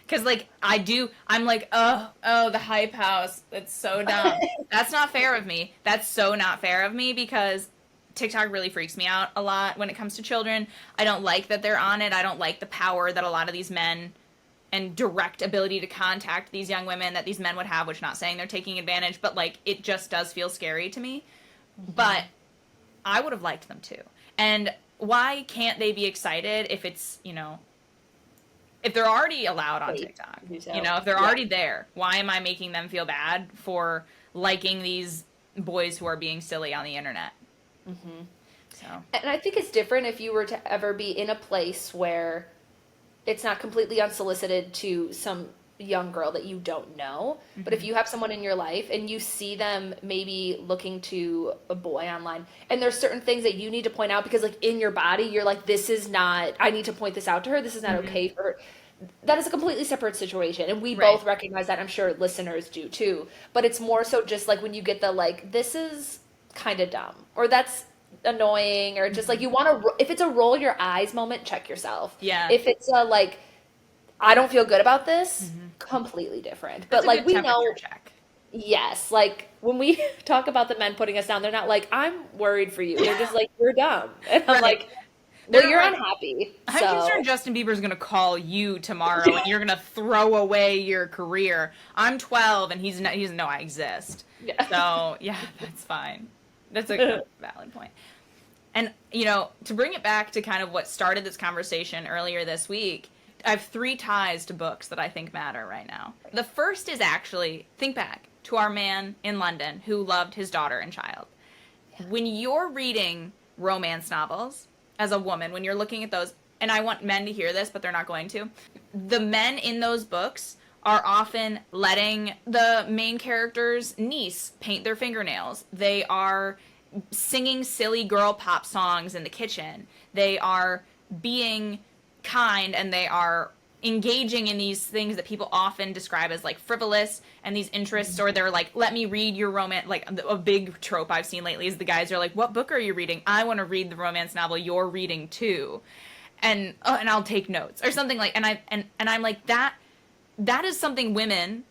Speaker 1: Because, like, I'm like, oh, the hype house. That's so dumb. That's not fair of me. That's so not fair of me because TikTok really freaks me out a lot when it comes to children. I don't like that they're on it. I don't like the power that a lot of these men and direct ability to contact these young women that these men would have, which not saying they're taking advantage, but, like, it just does feel scary to me. But I would have liked them too. And why can't they be excited if it's, if they're already allowed on TikTok, if they're already there, why am I making them feel bad for liking these boys who are being silly on the internet? So.
Speaker 2: And I think it's different if you were to ever be in a place where it's not completely unsolicited to some young girl that you don't know. But if you have someone in your life and you see them maybe looking to a boy online, and there's certain things that you need to point out because like in your body, you're like, this is not, I need to point this out to her. This is not okay for her. That is a completely separate situation. And we both recognize that. I'm sure listeners do too. But it's more so just like when you get the like, this is kind of dumb or that's annoying or just like you want to, if it's a roll your eyes moment, check yourself.
Speaker 1: Yeah.
Speaker 2: If it's a like, I don't feel good about this, completely different.
Speaker 1: That's
Speaker 2: But
Speaker 1: a
Speaker 2: like
Speaker 1: good
Speaker 2: we
Speaker 1: temperature
Speaker 2: know,
Speaker 1: check.
Speaker 2: yes, like when we talk about the men putting us down, they're not like, I'm worried for you. They're just like, you're dumb. And I'm
Speaker 1: Right.
Speaker 2: like,
Speaker 1: They're
Speaker 2: well,
Speaker 1: not
Speaker 2: you're
Speaker 1: like,
Speaker 2: unhappy.
Speaker 1: I'm concerned
Speaker 2: So,
Speaker 1: Justin Bieber's gonna call you tomorrow and you're gonna throw away your career. I'm 12 and he doesn't know I exist.
Speaker 2: yeah.
Speaker 1: So yeah, that's fine. That's a valid point. And to bring it back to kind of what started this conversation earlier this week, I have three ties to books that I think matter right now. The first is actually think back to our man in London who loved his daughter and child. When you're reading romance novels as a woman, when you're looking at those, and I want men to hear this, but they're not going to, the men in those books are often letting the main character's niece paint their fingernails. They are singing silly girl pop songs in the kitchen. They are being kind and they are engaging in these things that people often describe as like frivolous and these interests, or they're like, let me read your romance. Like a big trope I've seen lately is the guys are like, what book are you reading? I want to read the romance novel you're reading too. And I'll take notes or something like, and I'm like, that is something women,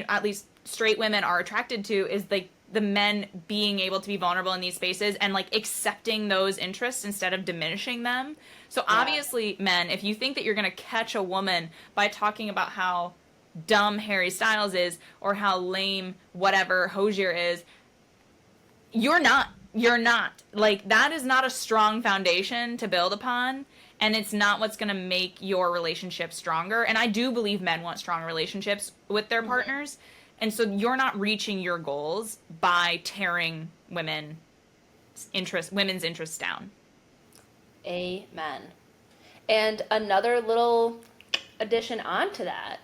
Speaker 1: at least straight women, are attracted to, is like the men being able to be vulnerable in these spaces and like accepting those interests instead of diminishing them. So
Speaker 2: Yeah.
Speaker 1: obviously, men, if you think that you're going to catch a woman by talking about how dumb Harry Styles is or how lame whatever Hosier is, you're not. You're not. Like, that is not a strong foundation to build upon, and it's not what's going to make your relationship stronger. And I do believe men want strong relationships with their
Speaker 2: Mhm.
Speaker 1: partners. And so you're not reaching your goals by tearing women's interests down.
Speaker 2: Amen. And another little addition onto that,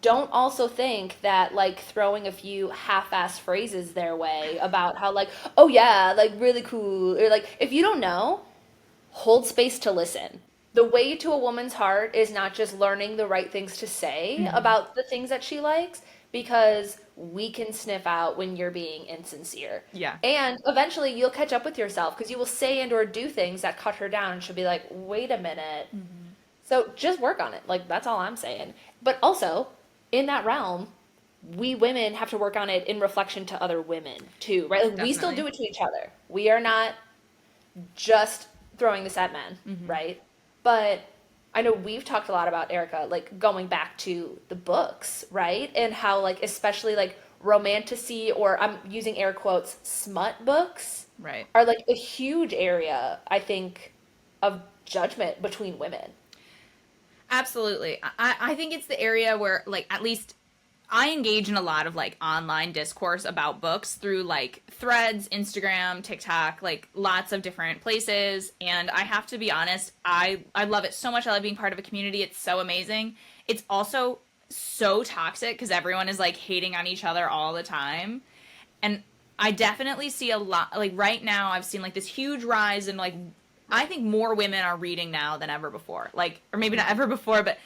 Speaker 2: don't also think that like throwing a few half-assed phrases their way about how like, oh yeah, like really cool, or like if you don't know, hold space to listen. The way to a woman's heart is not just learning the right things to say
Speaker 1: Mm-hmm.
Speaker 2: about the things that she likes, because we can sniff out when you're being insincere.
Speaker 1: Yeah.
Speaker 2: And eventually you'll catch up with yourself because you will say and or do things that cut her down and she'll be like, "Wait a minute."
Speaker 1: Mm-hmm.
Speaker 2: So just work on it. Like that's all I'm saying. But also, in that realm, we women have to work on it in reflection to other women too, right? Like we still
Speaker 1: Definitely.
Speaker 2: do it to each other. We are not just throwing this at men,
Speaker 1: Mm-hmm.
Speaker 2: right? But I know we've talked a lot about Erica, like going back to the books, right? And how like especially like romantasy, or I'm using air quotes, smut books
Speaker 1: Right.
Speaker 2: are like a huge area, I think, of judgment between women.
Speaker 1: Absolutely. I think it's the area where, like, at least I engage in a lot of like online discourse about books through like threads, Instagram, TikTok, like lots of different places. And I have to be honest, I love it so much. I love being part of a community. It's so amazing. It's also so toxic because everyone is like hating on each other all the time. And I definitely see a lot, like right now I've seen like this huge rise in like, I think more women are reading now than ever before. Like, or maybe not ever before, but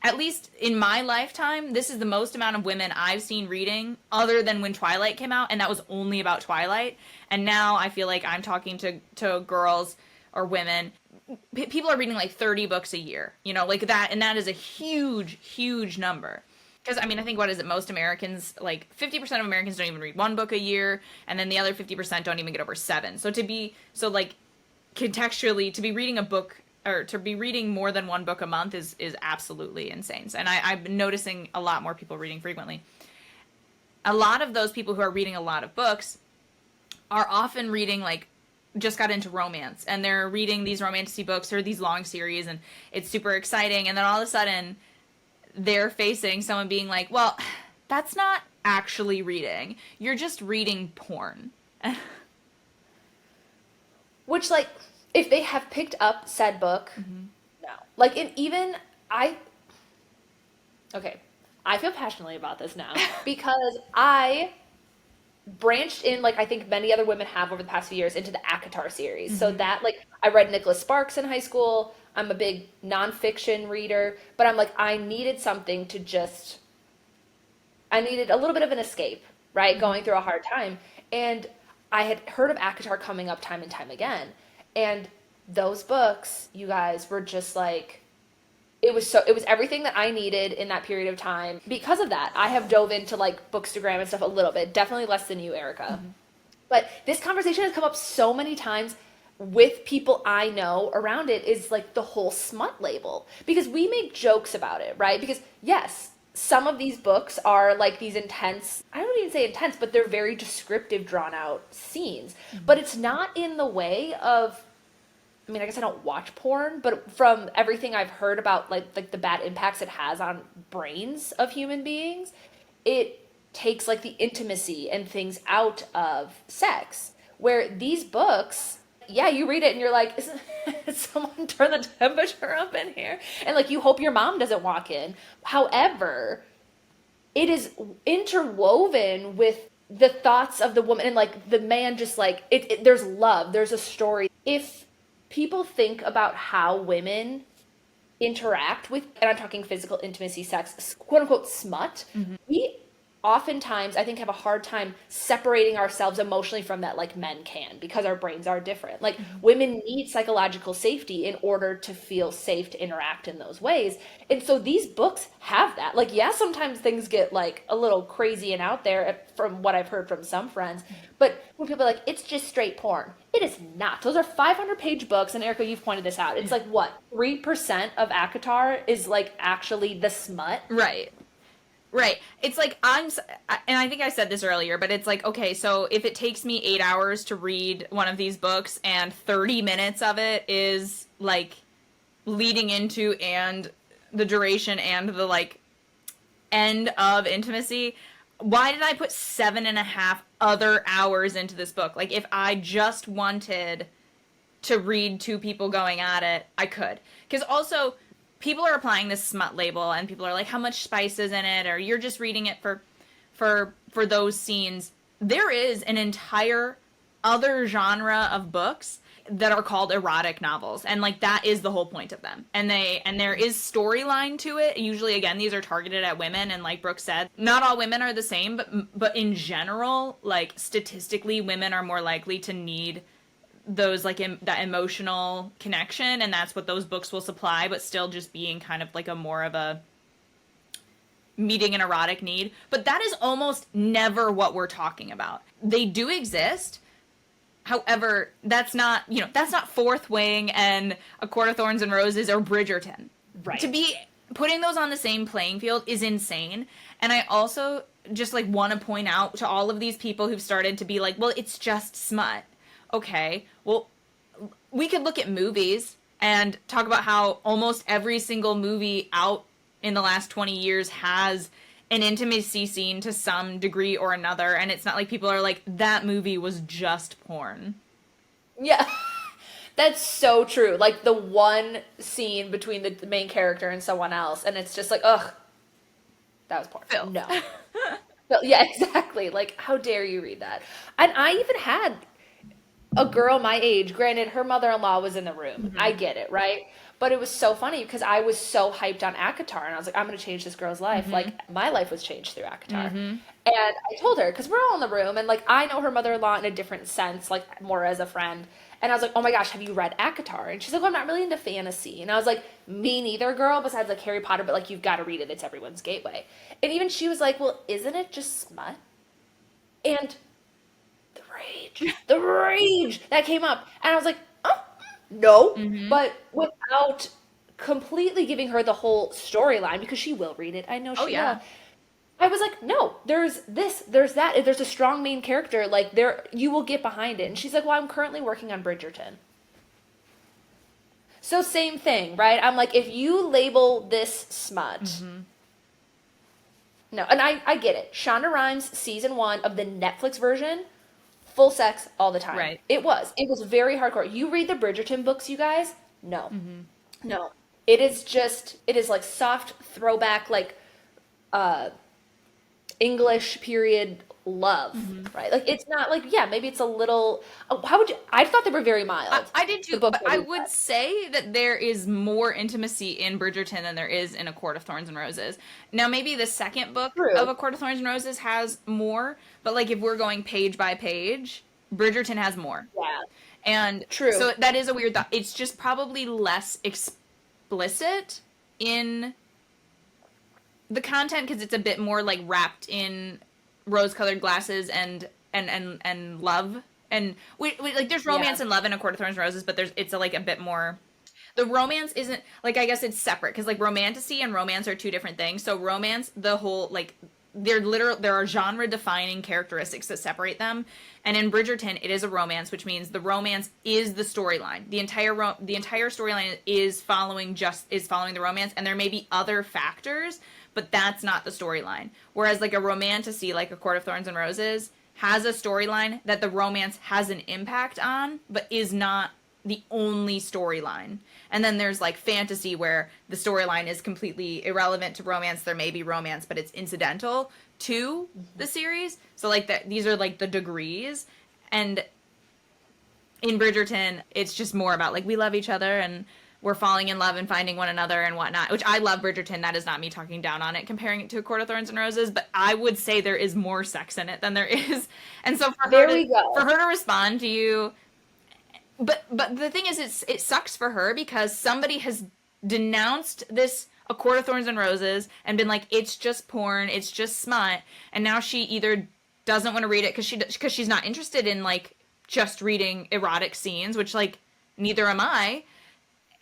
Speaker 1: at least in my lifetime, this is the most amount of women I've seen reading, other than when Twilight came out, and that was only about Twilight. And now I feel like I'm talking to girls or women. People are reading like 30 books a year, like that, and that is a huge, huge number. Because I mean, I think what is it? Most Americans, like 50% of Americans, don't even read one book a year, and then the other 50% don't even get over seven. So like contextually, to be reading a book or to be reading more than one book a month is absolutely insane. And I've been noticing a lot more people reading frequently. A lot of those people who are reading a lot of books are often reading like just got into romance, and they're reading these romantic books or these long series, and it's super exciting, and then all of a sudden they're facing someone being like, well, that's not actually reading, you're just reading porn.
Speaker 2: Which like if they have picked up said book,
Speaker 1: Mm-hmm.
Speaker 2: no. Like and even I okay, I feel passionately about this now because I branched in like I think many other women have over the past few years into the ACOTAR series. So
Speaker 1: Mm-hmm.
Speaker 2: that like I read Nicholas Sparks in high school. I'm a big nonfiction reader, but I'm like I needed something to just I needed a little bit of an escape, right?
Speaker 1: Mm-hmm.
Speaker 2: Going through a hard time. And I had heard of ACOTAR coming up time and time again. And those books, you guys, were just like it was everything that I needed in that period of time. Because of that, I have dove into like Bookstagram and stuff a little bit, definitely less than you, Erica. But this conversation has come up so many times with people I know around it, is like the whole smut label. Because we make jokes about it, right? Because yes, some of these books are like these intense, I don't even say intense, but they're very descriptive, drawn out scenes. But it's not in the way of, I mean, I guess I don't watch porn, but from everything I've heard about like the bad impacts it has on brains of human beings, it takes like the intimacy and things out of sex. Where these books, yeah, you read it and you're like, isn't someone turn the temperature up in here? And like you hope your mom doesn't walk in. However, it is interwoven with the thoughts of the woman, and like the man, just like there's love, there's a story. If people think about how women interact with, and I'm talking physical intimacy, sex, quote unquote smut, we oftentimes I think have a hard time separating ourselves emotionally from that, like men can, because our brains are different. Like women need psychological safety in order to feel safe to interact in those ways. And so these books have that. Like, yeah, sometimes things get like a little crazy and out there from what I've heard from some friends. But when people are like, it's just straight porn, it is not. Those are 500-page books, and Erica, you've pointed this out. It's like what, 3% of ACOTAR is like actually the smut.
Speaker 1: Right. Right. It's like, and I think I said this earlier, but it's like, okay, so if it takes me 8 hours to read one of these books and 30 minutes of it is like leading into and the duration and the like end of intimacy, why did I put 7.5 other hours into this book? Like, if I just wanted to read two people going at it, I could. Because also, people are applying this smut label, and people are like, how much spice is in it, or you're just reading it for those scenes. There is an entire other genre of books that are called erotic novels, and like that is the whole point of them. And there is storyline to it. Usually, again, these are targeted at women, and like Brooke said, not all women are the same, but in general, like statistically, women are more likely to need those like that emotional connection, and that's what those books will supply, but still just being kind of like a more of a meeting an erotic need. But that is almost never what we're talking about. They do exist. However, that's not, that's not Fourth Wing and A Court of Thorns and Roses or Bridgerton.
Speaker 2: Right.
Speaker 1: To be putting those on the same playing field is insane. And I also just like want to point out to all of these people who've started to be like, well, it's just smut. Okay, well, we could look at movies and talk about how almost every single movie out in the last 20 years has an intimacy scene to some degree or another, and it's not like people are like, that movie was just porn.
Speaker 2: Yeah, that's so true. Like the one scene between the main character and someone else, and it's just like, ugh, that was porn.
Speaker 1: Phil.
Speaker 2: No. Yeah, exactly. Like, how dare you read that? And I even had a girl my age, granted her mother-in-law was in the room. I get it, right? But it was so funny because I was so hyped on ACOTAR, and I was like, I'm going to change this girl's life. Like, my life was changed through ACOTAR. And I told her, because we're all in the room, and like, I know her mother-in-law in a different sense, like more as a friend. And I was like, oh my gosh, have you read ACOTAR? And she's like, well, I'm not really into fantasy. And I was like, me neither, girl, besides like Harry Potter, but like, you've got to read it. It's everyone's gateway. And even she was like, well, isn't it just smut? And the rage that came up. And I was like, oh, no. But without completely giving her the whole storyline, because she will read it. I know she will. I was like, no, there's this, there's that. There's a strong main character. Like, you will get behind it. And she's like, well, I'm currently working on Bridgerton. So same thing, right? I'm like, if you label this smut, no. And I get it. Shonda Rhimes, season 1 of the Netflix version, full sex all the time.
Speaker 1: Right.
Speaker 2: It was very hardcore. You read the Bridgerton books, you guys? No. No. It is like soft throwback, like, English period love, right? Like, it's not like, yeah, maybe it's a little, I thought they were very mild.
Speaker 1: I did too, but I would say that there is more intimacy in Bridgerton than there is in A Court of Thorns and Roses. Now, maybe the second book of A Court of Thorns and Roses has more, but like, if we're going page by page, Bridgerton has more.
Speaker 2: Yeah.
Speaker 1: And so that is a weird thought. It's just probably less explicit in the content, because it's a bit more like wrapped in rose-colored glasses and love, and we like there's
Speaker 2: Yeah.
Speaker 1: romance and love in A Court of Thorns and Roses, but it's a, like a bit more. The romance isn't like, I guess it's separate, because like romantasy and romance are two different things. So romance, the whole like there are genre defining characteristics that separate them, and in Bridgerton it is a romance, which means the romance is the storyline. The entire storyline is following the romance, and there may be other factors, but that's not the storyline. Whereas like a romantasy, like A Court of Thorns and Roses, has a storyline that the romance has an impact on, but is not the only storyline. And then there's like fantasy, where the storyline is completely irrelevant to romance. There may be romance, but it's incidental to the series. So like these are like the degrees. And in Bridgerton, it's just more about like we love each other and we're falling in love and finding one another and whatnot, which I love Bridgerton. That is not me talking down on it, comparing it to A Court of Thorns and Roses, but I would say there is more sex in it than there is. And so
Speaker 2: There we
Speaker 1: for
Speaker 2: go.
Speaker 1: her to respond to you, but the thing is, it sucks for her, because somebody has denounced this A Court of Thorns and Roses and been like, it's just porn, it's just smut, and now she either doesn't want to read it because she's not interested in like just reading erotic scenes, which like neither am I,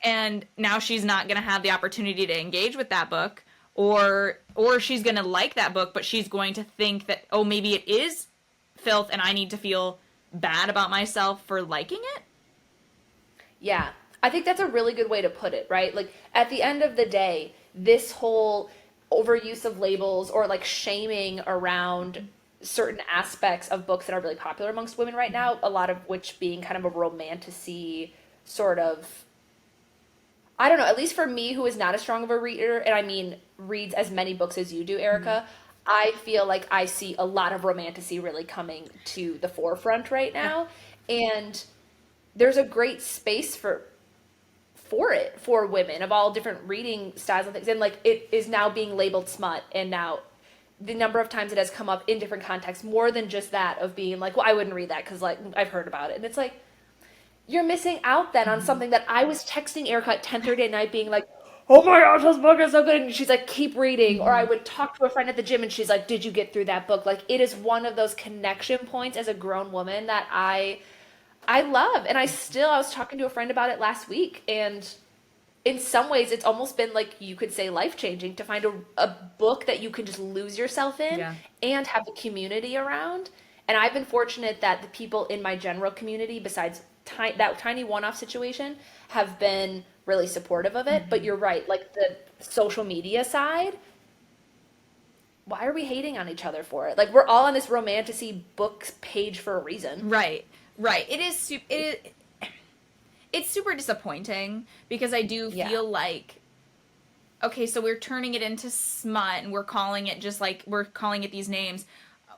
Speaker 1: and now she's not going to have the opportunity to engage with that book, or she's going to like that book, but she's going to think that, oh, maybe it is filth and I need to feel bad about myself for liking it.
Speaker 2: Yeah. I think that's a really good way to put it, right? Like at the end of the day, this whole overuse of labels or like shaming around certain aspects of books that are really popular amongst women right now, a lot of which being kind of a romantasy sort of, I don't know, at least for me, who is not as strong of a reader, and I mean reads as many books as you do, Erica, I feel like I see a lot of romantasy really coming to the forefront right
Speaker 1: Yeah.
Speaker 2: now. And there's a great space for it for women of all different reading styles and things. And like it is now being labeled smut, and now the number of times it has come up in different contexts, more than just that of being like, well, I wouldn't read that because like I've heard about it. And it's like, you're missing out then on something that I was texting Erica at 10:30 at night being like, oh my gosh, this book is so good. And she's like, keep reading. Or I would talk to a friend at the gym and she's like, did you get through that book? Like it is one of those connection points as a grown woman that I love. And I was talking to a friend about it last week, and in some ways it's almost been like, you could say, life changing to find a book that you can just lose yourself in
Speaker 1: Yeah.
Speaker 2: and have a community around. And I've been fortunate that the people in my general community, besides that tiny one-off situation, have been really supportive of it. But you're right, like the social media side, why are we hating on each other for it? Like we're all on this romantasy books page for a reason.
Speaker 1: Right. Right. It's super disappointing, because I do
Speaker 2: Yeah.
Speaker 1: feel like, okay, so we're turning it into smut and we're calling it these names.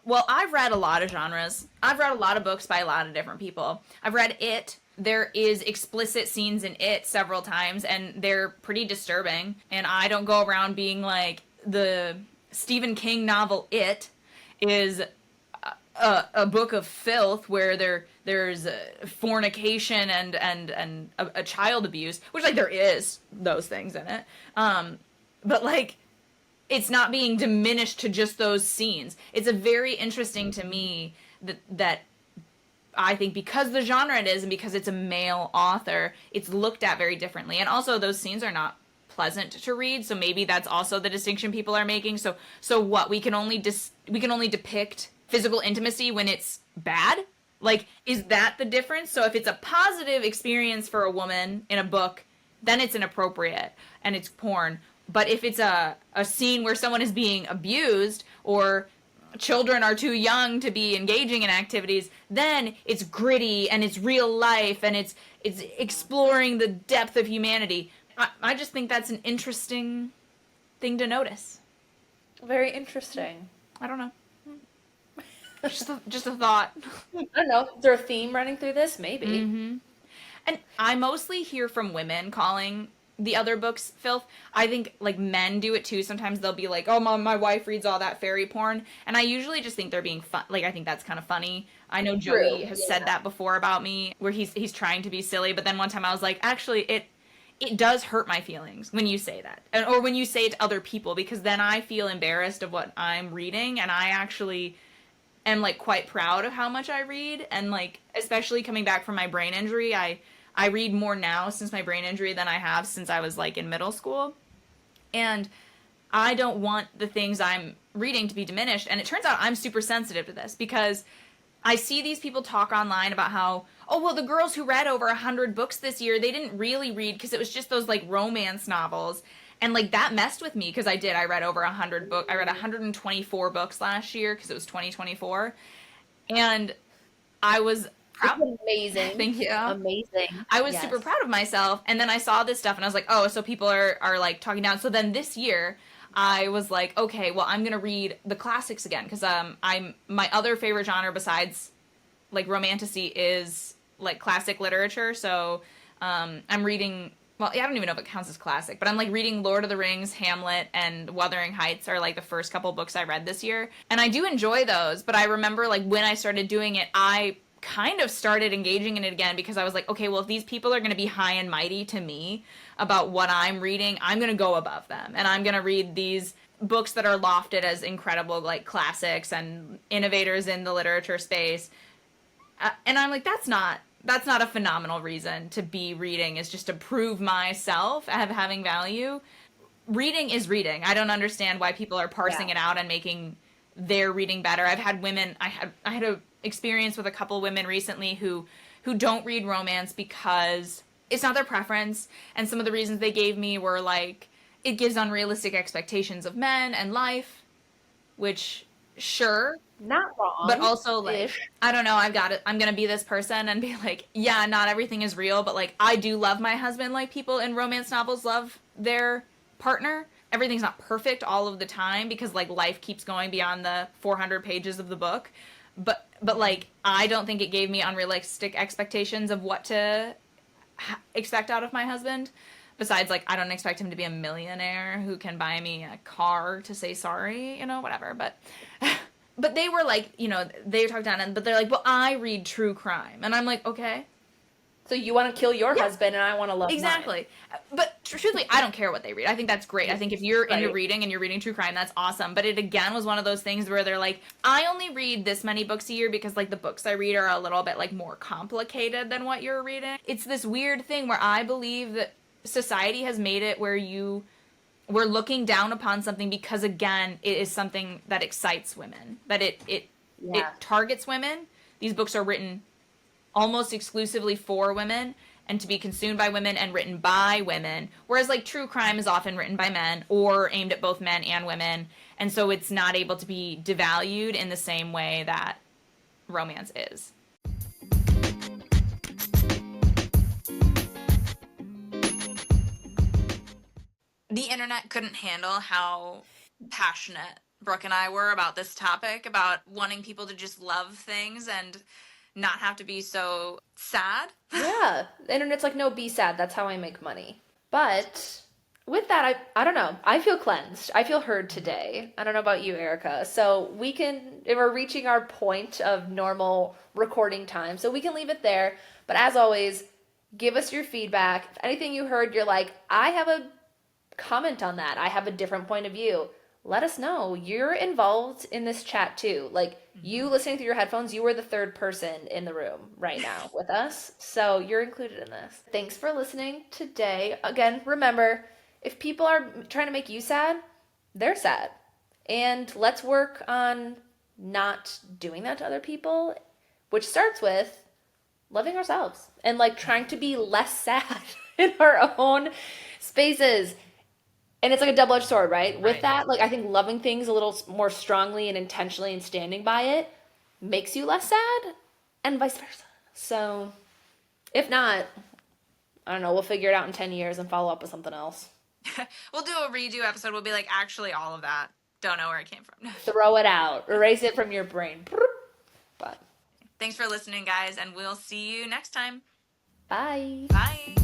Speaker 1: Well, I've read a lot of genres. I've read a lot of books by a lot of different people. I've read It. There is explicit scenes in It several times, and they're pretty disturbing. And I don't go around being like, the Stephen King novel It is a book of filth where there's fornication and a child abuse, which like there is those things in it. But like, it's not being diminished to just those scenes. It's a very interesting to me that I think, because the genre it is and because it's a male author, it's looked at very differently. And also those scenes are not pleasant to read, so maybe that's also the distinction people are making. So what, we can only depict physical intimacy when it's bad? Like, is that the difference? So if it's a positive experience for a woman in a book, then it's inappropriate and it's porn. But if it's a scene where someone is being abused, or children are too young to be engaging in activities, then it's gritty and it's real life and it's exploring the depth of humanity. I just think that's an interesting thing to notice.
Speaker 2: Very interesting.
Speaker 1: I don't know. Just a thought.
Speaker 2: I don't know. Is there a theme running through this? Maybe.
Speaker 1: And I mostly hear from women calling the other books filth. I think like men do it too. Sometimes they'll be like, "Oh, mom, my wife reads all that fairy porn," and I usually just think they're being fun. Like, I think that's kind of funny. I know
Speaker 2: True.
Speaker 1: Joey has said that before about me, where he's trying to be silly, but then one time I was like, actually, it does hurt my feelings when you say that, or when you say it to other people, because then I feel embarrassed of what I'm reading, and I actually am like quite proud of how much I read, and like especially coming back from my brain injury, I read more now since my brain injury than I have since I was like in middle school. And I don't want the things I'm reading to be diminished. And it turns out I'm super sensitive to this because I see these people talk online about how, oh, well, the girls who read over 100 books this year, they didn't really read because it was just those like romance novels. And like that messed with me because I did. I read over 100 books. I read 124 books last year because it was 2024. And I was proud.
Speaker 2: It's amazing.
Speaker 1: Thank you.
Speaker 2: Amazing.
Speaker 1: I was super
Speaker 2: Yes.
Speaker 1: proud of myself, and then I saw this stuff and I was like, oh, so people are like talking down. So then this year I was like, okay, well, I'm gonna read the classics again because I'm my other favorite genre besides like romantasy is like classic literature. So I'm reading, well, yeah, I don't even know if it counts as classic, but I'm like reading Lord of the Rings, Hamlet, and Wuthering Heights are like the first couple books I read this year, and I do enjoy those. But I remember like when I started doing it, I kind of started engaging in it again because I was like, okay, well, if these people are going to be high and mighty to me about what I'm reading, I'm going to go above them, and I'm going to read these books that are lofted as incredible like classics and innovators in the literature space. And I'm like, that's not a phenomenal reason to be reading, is just to prove myself as having value. Reading is reading. I don't understand why people are parsing
Speaker 2: Yeah.
Speaker 1: it out and making their reading better. I've had women, I had a experience with a couple women recently who don't read romance because it's not their preference, and some of the reasons they gave me were like it gives unrealistic expectations of men and life, which sure,
Speaker 2: Not
Speaker 1: but
Speaker 2: wrong
Speaker 1: also like
Speaker 2: ish.
Speaker 1: I don't know, I've got it, I'm gonna be this person and be like, yeah, not everything is real, but like I do love my husband like people in romance novels love their partner. Everything's not perfect all of the time because like life keeps going beyond the 400 pages of the book, but like I don't think it gave me unrealistic expectations of what to expect out of my husband. Besides, like, I don't expect him to be a millionaire who can buy me a car to say sorry, whatever. But they were like, they talked down, but they're like, well, I read true crime, and I'm like, okay,
Speaker 2: So you want to kill your
Speaker 1: yeah,
Speaker 2: husband and I want to love mine.
Speaker 1: exactly. But truthfully, I don't care what they read. I think that's great. I think if you're into
Speaker 2: Right.
Speaker 1: reading and you're reading true crime, that's awesome. But it again was one of those things where they're like, I only read this many books a year because like the books I read are a little bit like more complicated than what you're reading. It's this weird thing where I believe that society has made it where we're looking down upon something because again, it is something that excites women. That it
Speaker 2: Yeah.
Speaker 1: targets women. These books are written almost exclusively for women and to be consumed by women and written by women, whereas like true crime is often written by men or aimed at both men and women, and so it's not able to be devalued in the same way that romance is. The internet couldn't handle how passionate Brooke and I were about this topic, about wanting people to just love things and not have to be so sad.
Speaker 2: Yeah. The internet's like, no, be sad. That's how I make money. But with that, I don't know. I feel cleansed. I feel heard today. I don't know about you, Erica. So we're reaching our point of normal recording time. So we can leave it there. But as always, give us your feedback. If anything you heard, you're like, I have a comment on that. I have a different point of view. Let us know. You're involved in this chat too. Like you listening through your headphones, you are the third person in the room right now with us. So you're included in this. Thanks for listening today. Again, remember, if people are trying to make you sad, they're sad. And let's work on not doing that to other people, which starts with loving ourselves and like trying to be less sad in our own spaces. And it's like a double-edged sword, right? With
Speaker 1: Right.
Speaker 2: that, like I think loving things a little more strongly and intentionally and standing by it makes you less sad and vice versa. So, if not, I don't know, we'll figure it out in 10 years and follow up with something else.
Speaker 1: We'll do a redo episode. We'll be like, actually, all of that. Don't know where it came from.
Speaker 2: Throw it out. Erase it from your brain. But
Speaker 1: Thanks for listening, guys, and we'll see you next time.
Speaker 2: bye.
Speaker 1: Bye.